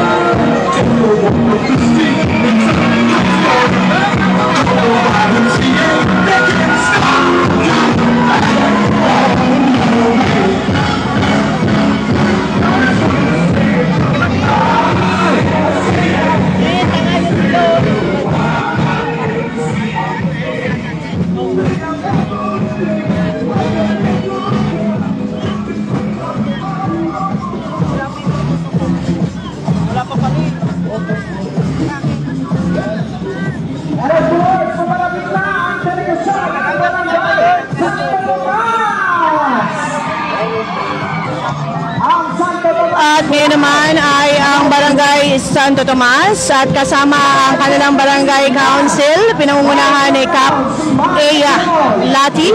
And of course, sumalapit na ang delegasyon ng Barangay Santo Tomas! Ang Santo Tomas!
At ngayon naman ay ang Barangay Santo Tomas at kasama ang kanilang Barangay Council, pinangungunahan ni Cap Eya Lati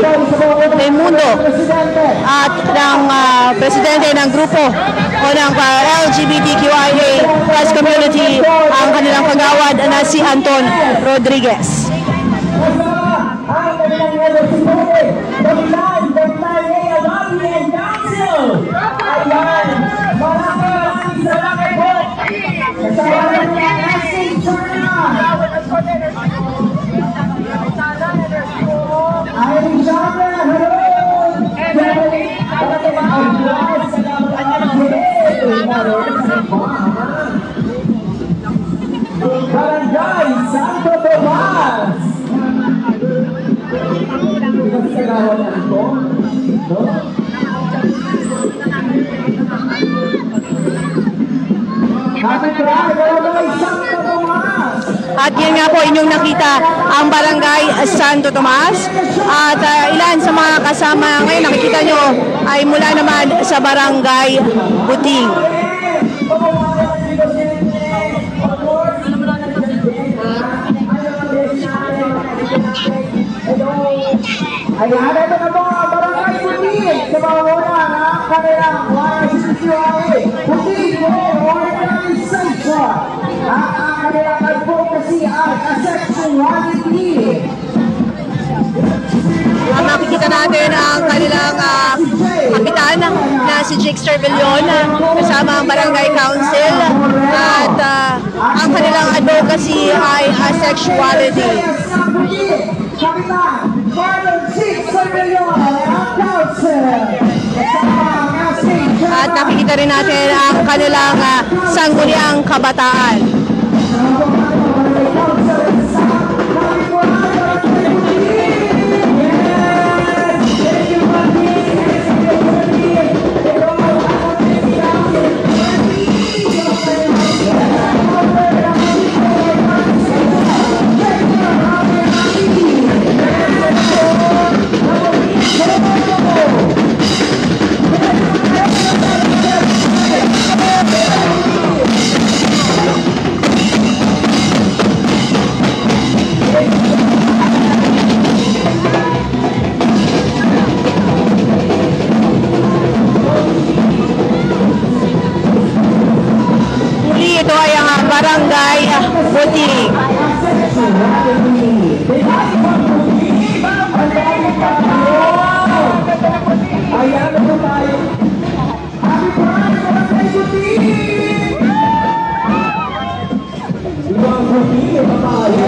Raimundo at ng presidente ng grupo o ng LGBTQIA plus community, ang kanilang kagawad na si Anton Rodriguez.
kanilang yellow si Kobe. Dapitan kay Alami and Council. Ayan, maraming salamat po. Kasama na po ang Asing China. Ay, China, hello. Barangay Santo Tomas. Pinagkagawa na ito. Barangay Santo Tomas.
At yun nga po inyong nakita ang Barangay Santo Tomas. At ilan sa mga kasama ngayon nakikita nyo ay mula naman sa Barangay Buting.
Ayan, ito na po ang Barangay Buting sa mga una ng kanilang YCCUA. Buting po, organization. Ang kanilang advocacy at sexuality.
Makikita natin ang kanilang kapitan na si Jixter Villon kasama ang Barangay Council at ang kanilang advocacy ay asexuality.
Kapitan, Marlon Jixter Villon, ang Council.
At nakikita rin natin ang kanilang sangguniang kabataan. Ito ay ang Barangay Buting.
Ayan na tayo. Happy Pride, Barangay Buting! Ibang Buting, ito tayo.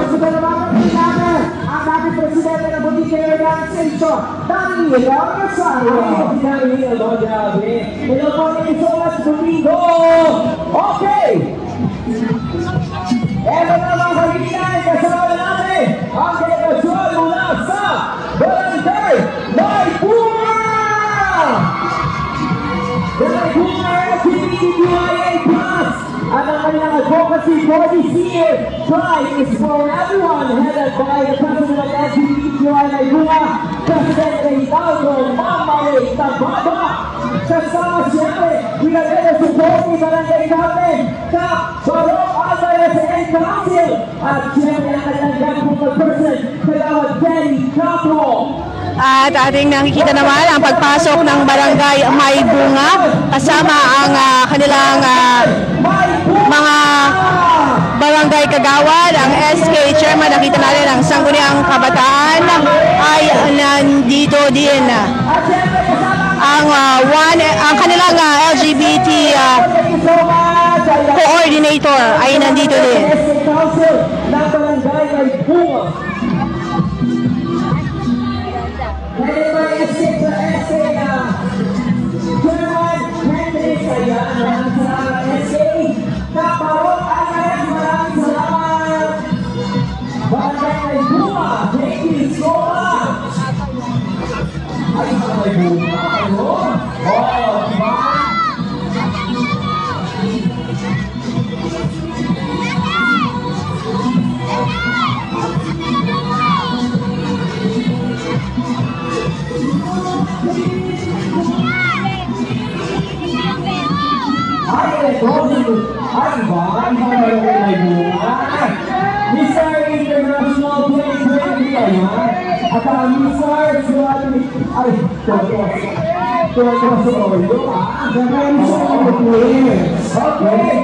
Sa dalawakan namin, ang dating presidente ng Buting Organization, Daniel Rosario. Daniel, grabe. Hello po, Nicolas Domingo. Okay! Eto na mga kagitan, kasama natin ang delegasyon mula sa Barangay Maybunga! Barangay Bunga LGBTQIA+. At ang kanilang advocacy for this year, Pride is for everyone, headed by the President of LGBTQIA+, President Reinaldo Mamay Tababa. Kasama siyempre, pinagdala support ni Barangay Captain, Cap Barok Alvarez and Council. At siyempre ang kanilang government person, Kagawad Danny Capo.
At ating nakikita naman ang pagpasok ng Barangay Maybunga kasama ang kanilang mga barangay kagawad, ang SK Chairman. Nakita natin ang sangguniang kabataan ay nandito din. Ang kanilang LGBT coordinator ay nandito din.
Mr. International 2020 at ang Mr. ay, okay,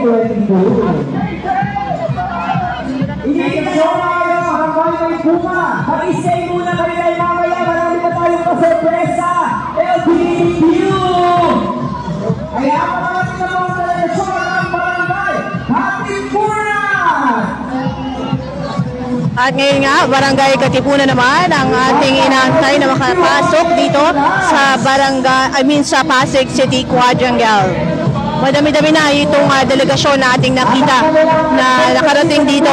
22. Iniisip nyo hanggang may buka. Mag-isay muna
At ngayon nga, Barangay Katipunan naman ang ating inaantay na makapasok dito sa sa Pasig City Quadrangle. Madami-dami na itong delegasyon na ating nakita na nakarating dito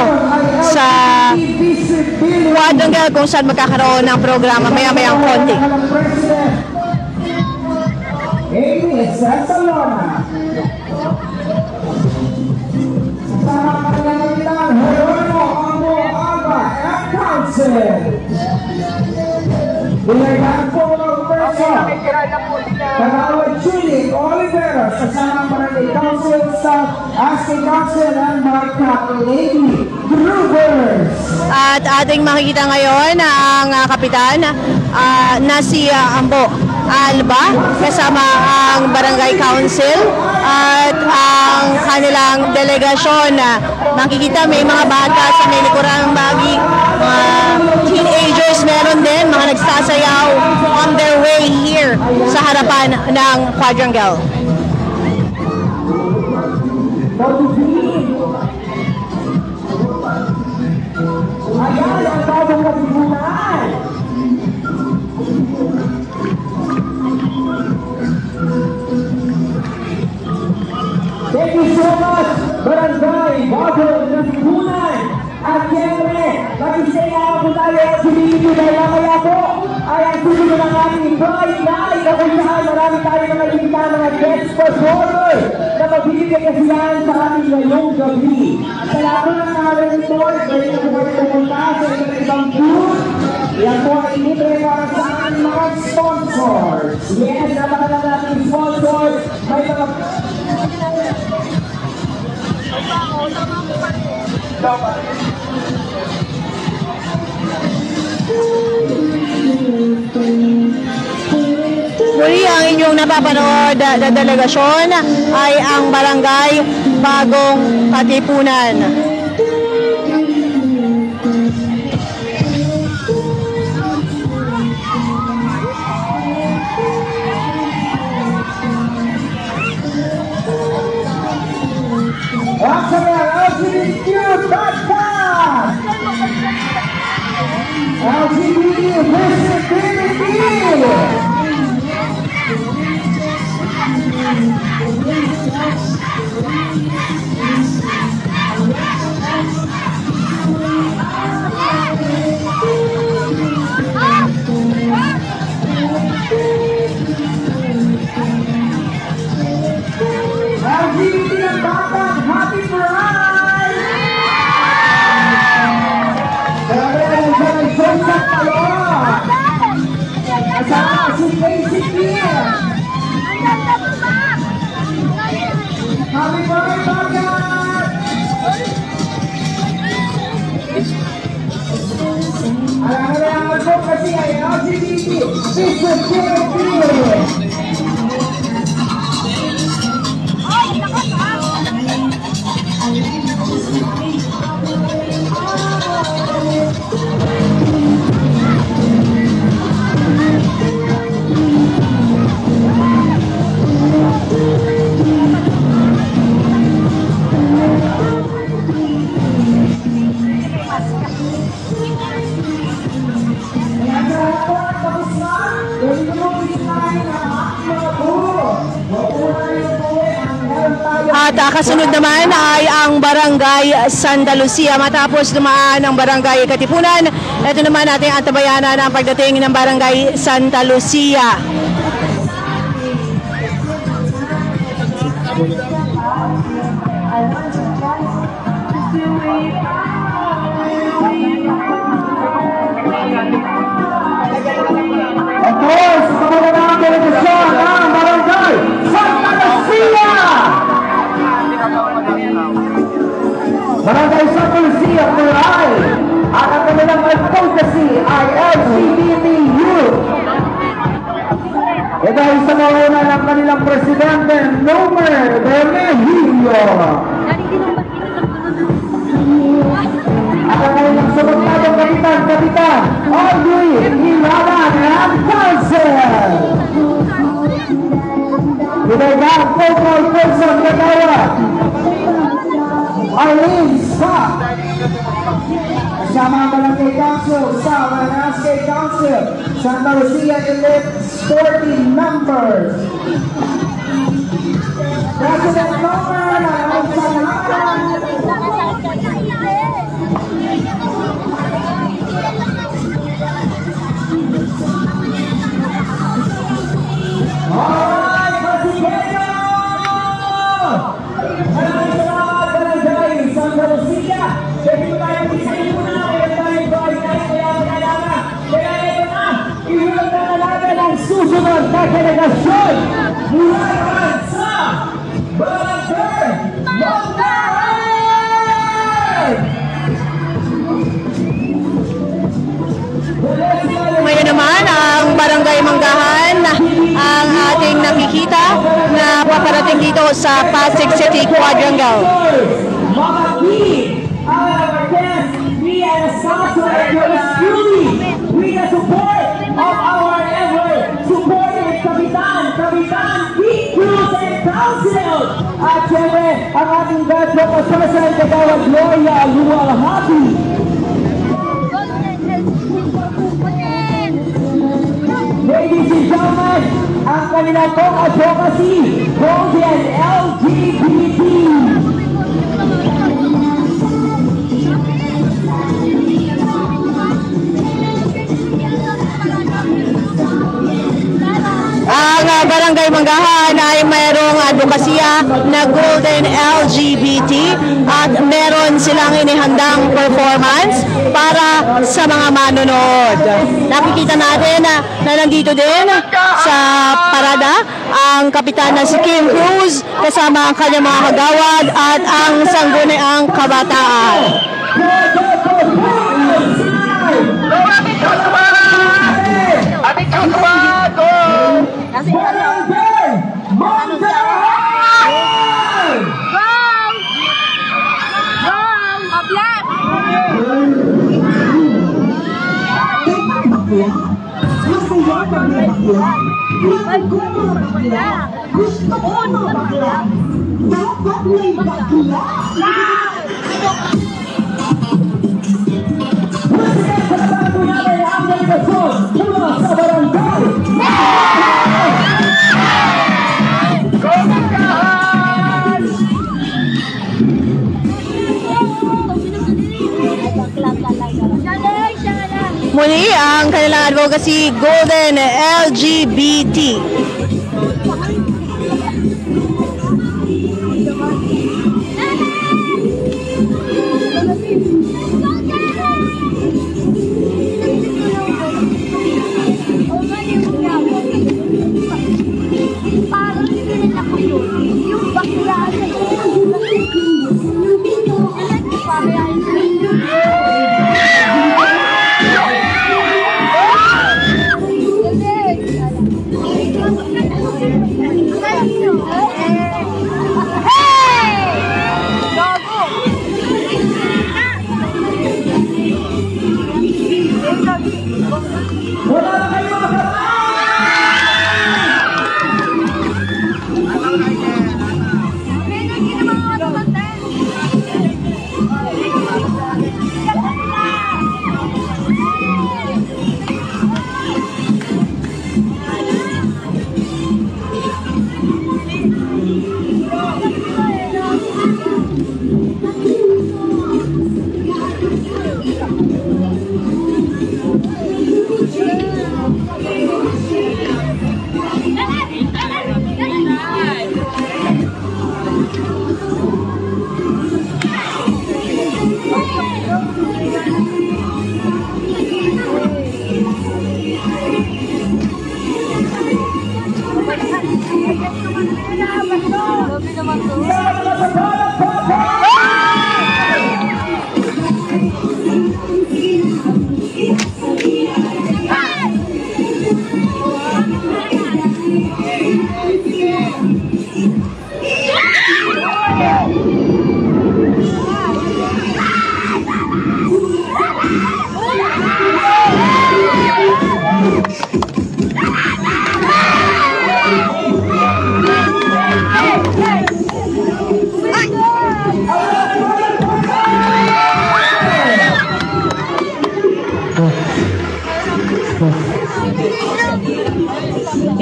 sa Quadrangle kung saan magkakaroon ng programa maya-mayang konti.
Amy Sansalona. Sama kanilang Herono Amo Aba at Council. Bulayan po ng perso. Kagawad Julie Olivera kasama ang Barangay Council sa Acting Council and Marka Lady Groovers.
At ating makikita ngayon ang kapitan na si Ambo Alba kasama ang Barangay Council at ang kanilang delegasyon. Makikita may mga bata sa may likurang bagi, teenagers meron din, mga nagsasayaw on their way here sa harapan ng Quadrangle.
Ayan ang bagong katipunan. Thank you so much, Barangay Bagong Katipunan. At siyempre, mag-isaya po tayo at sinigito dahil mamaya po ay ang susunod ng ating bright night na kung saan marami tayo na magiging mga guest performer na magbibigay kasiyahan sa ating ngayong gabi. Sa lahat ng namin ito, pwede na po kayo pumunta sa ibang booth. Yan po ay libre para sa ating mga sponsors. Yes, napakalang natin sponsors. May mga...
Muli ang inyong napapanood na delegasyon ay ang Barangay Bagong Katipunan.
Once again, LGBTQ.com! LGBT visibility! LGBT ang batang Happy Pride! Grabe na lang siya ng Joseph Palor! Kasama si Casey Pierre! Happy Pride, Bagat! Alam na lang ako kasi ay LGBT visibility!
At kasunod naman ay ang Barangay Santa Lucia. Matapos dumaan ang Barangay Katipunan, ito naman ating antabayanan ang pagdating ng Barangay Santa Lucia.
Of course, kamananang delegasyon ng Barangay Santa Lucia! Barangay Santa Lucia Puray at ang kanilang advocacy ay LGBT Youth. Ito ay sa mauna ng kanilang presidente, Nomer Bermejillo. At ang kanilang sumunod kapitan, Audrey Hilaman and Council. Pinagang focal person kagawa, Arlene Scott. Kasama ang Barangay Council sa Barangay Council Santa Lucia Elite Sporting Numbers. President Lomer ng Sanahan. Alright, Brasileño! Maraming salamat, Barangay Santa Lucia. Dito tayo pisahin muna. Kaya tayo balik tayo kaya ito na. Ilulag na natin ang susunod na delegasyon. Mula naman sa Barangay Manggahan!
Ngayon naman ang Barangay Manggahan ang ating nakikita na paparating dito sa Pasig City Quadrangle.
Mga key, our guest, we are sponsored truly with the support of our ever supported Kapitan Pete Cruz and Council. At syempre, ang ating gadget associate kagawad Gloria Lualhabi. Ladies and gentlemen, ang kanilang pong advocacy, Golden LGBT.
Ang Barangay Manggahan ay mayroong advokasya na Golden LGBT at meron silang inihandang performance para sa mga manonood. Nakikita natin na nandito din sa parada ang kapitan na si Kim Cruz kasama ang kanyang mga kagawad at ang sangguniang kabataan.
Gusto ko ng bakla. Dapat may bakla.
Muli ang kanilang advocacy Golden LGBT.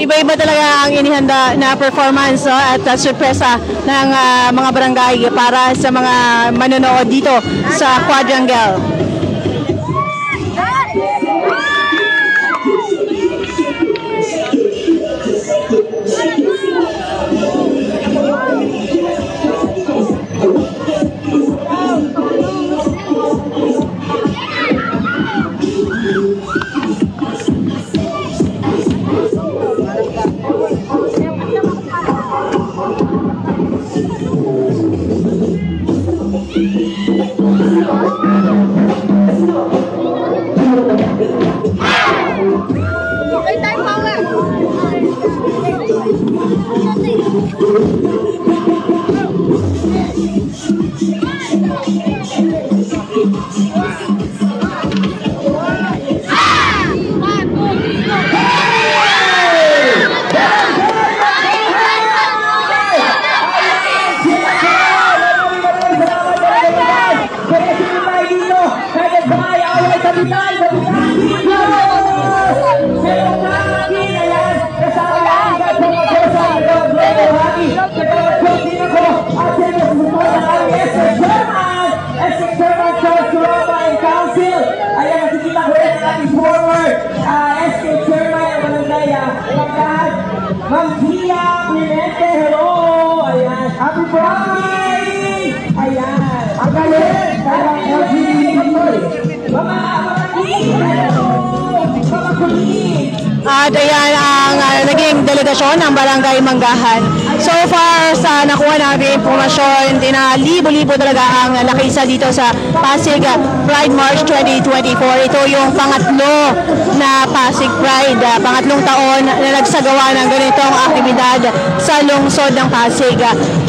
Iba-iba talaga ang inihanda na performance at sorpresa ng mga barangay para sa mga manonood dito sa Quadrangle.
Happy Friday! Ayan! Ang galing! Parang
At ayan ang naging delegasyon ng Barangay Manggahan. So far sa nakuha namin impormasyon, libo-libo talaga ang nakisa dito sa Pasig Pride March 2024. Ito yung pangatlo na Pasig Pride, pangatlong taon na nagsagawa ng ganitong aktibidad sa lungsod ng Pasig.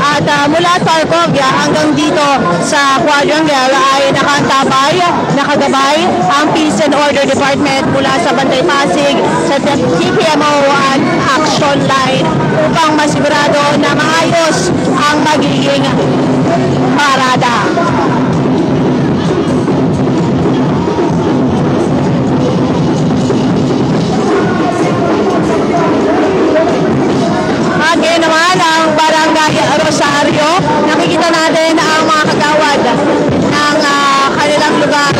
At mula Tarcovia hanggang dito sa Quadrangle ay nakagabay ang Peace and Order Department mula sa Bantay Pasig sa TPMO at Action Line upang masigurado na maayos ang magiging parada. Again naman ang Barangay Rosario, nakikita natin ang mga kagawad ng kanilang lugar.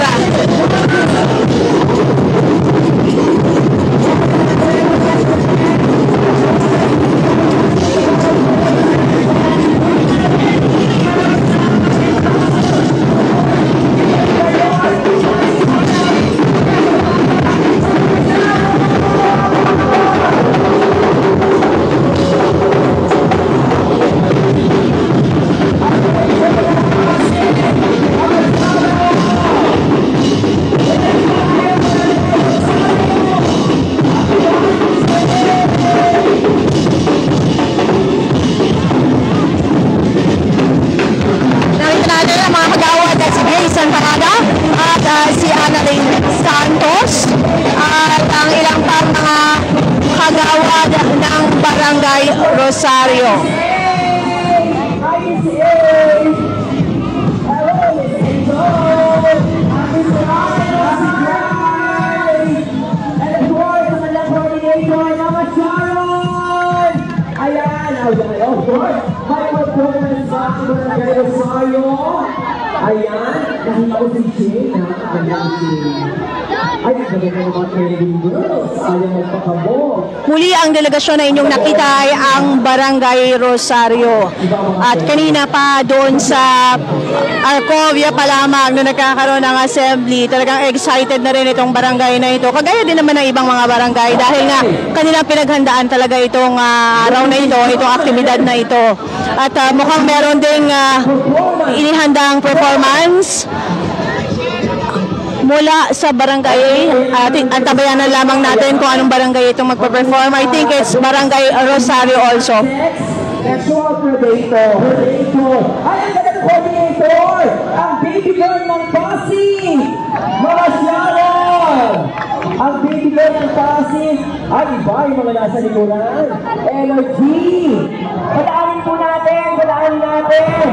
Rosario.
Ayan, nakita ko si Jane na ay, naman kayo girls, ayaw magpakabog.
Muli ang delegasyon na inyong nakita ay ang Barangay Rosario. At kanina pa doon sa Arcovia pa lamang nung nagkakaroon ng assembly, talagang excited na rin itong barangay na ito. Kagaya din naman ng ibang mga barangay dahil nga kanilang pinaghandaan talaga itong araw na ito, itong aktibidad na ito. At mukhang meron ding inihandang performance mula sa barangay. Antabayanan lamang natin kung anong barangay itong magpa-perform. I think it's Barangay Rosario also.
Sexual predator. Ay, ang ganda ng coordinator! Ang baby girl ng Pasig! Mga Sharon! Ang baby girl ng Pasig! Ay, iba yung mga nasa likuran. Energy! Padaanin po natin! Padaanin natin!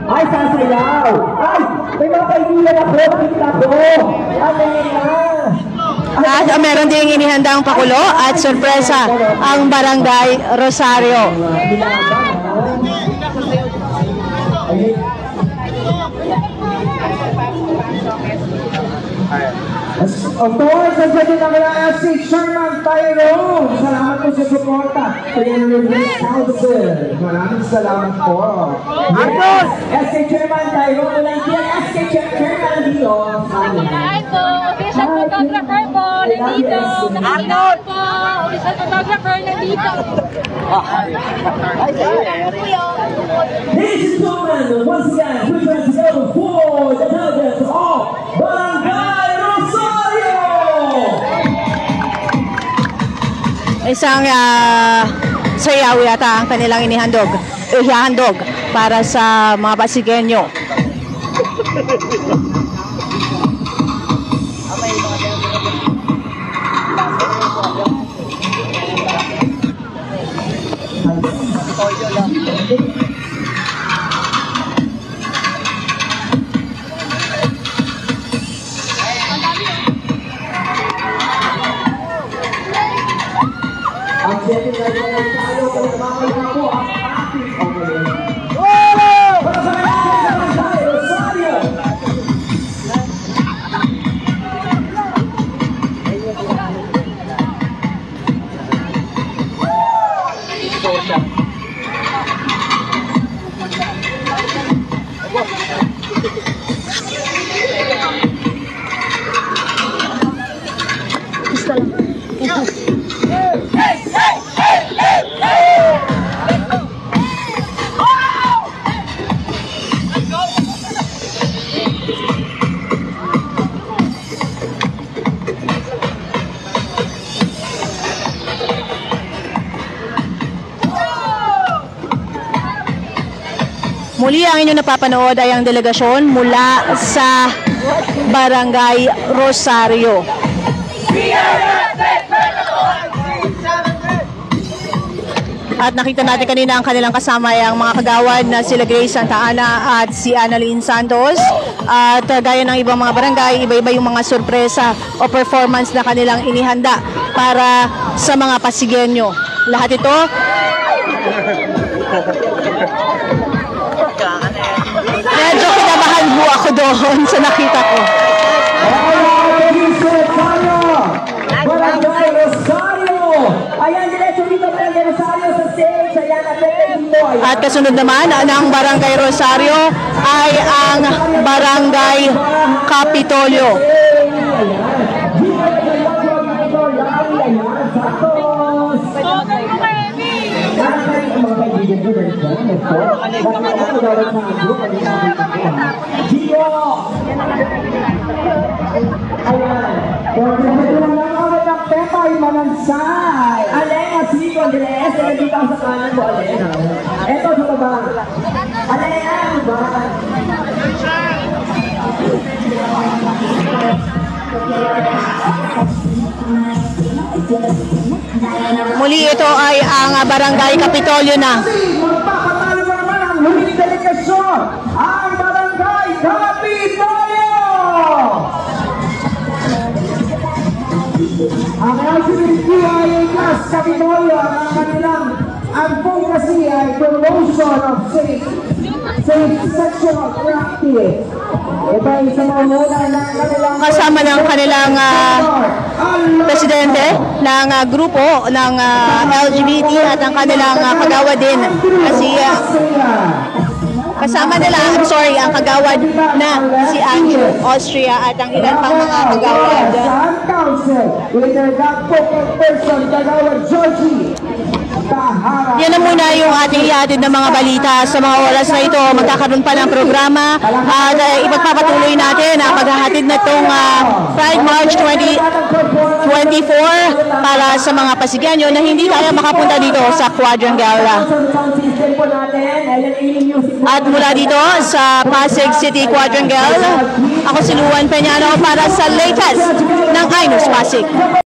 Ay, sasayaw! Ay, may mga kaibigan ako! Nakita ko! Ano yun na?
At meron ding inihandang pakulo at sorpresa ang Barangay Rosario.
Of course, nandiyan din ang FC Sherman Tyrone. Salamat po sa suporta. Maraming salamat po. Yes, FC Sherman Tyrone. Walang yan, FC Sherman dito.
Hi po, official photographer po, nandito. Arnold po, official photographer, nandito.
Ladies and gentlemen, once again, we try to go for the targets of Barangay Rosario!
Isang sayaw yata ang kanilang ihahandog para sa mga Pasigueño. Muli ang inyong napapanood ay ang delegasyon mula sa Barangay Rosario. At nakita natin kanina ang kanilang kasama ay ang mga kagawad na sila Grace Santa Ana at si Annalyn Santos. At gaya ng ibang mga barangay, iba-iba yung mga sorpresa o performance na kanilang inihanda para sa mga Pasigueño. Lahat ito medyo kinabahan po ako doon sa nakita ko.
Barangay Rosario! Ayan, diretso dito Barangay Rosario sa stage. Ayan, at dito.
At kasunod naman ng Barangay Rosario ay ang Barangay Capitolio.
Manansay! Alena, Sigo, Andres, nandito sa kanan mo, Alena. Eto sa baba. Alena, ba?
Muli ito ay ang Barangay Capitolio na.
Magpapatalo mo naman ang huling delegasyon, ang Barangay Capitolio! Ang LGBTQ ay class Capitolio, ang kanilang advocacy ay promotion of safe sexual practice. Ito ay sa mga muna ng kanilang
Kasama ng kanilang presidente ng grupo ng LGBT at ang kanilang kagawad din. Kasi kasama nila, ang kagawad na si Andrew Austria at ang ilan pang mga kagawad. Yan na muna yung ating ihatid ng mga balita sa mga oras na ito. Magkakaroon pa ng programa at ipagpapatuloy natin ang paghahatid na itong Pride March 2024 para sa mga Pasigueño na hindi tayo makapunta dito sa Quadrangle. At mula dito sa Pasig City Quadrangle, ako si Luan Peñano para sa latest ng iNews Pasig.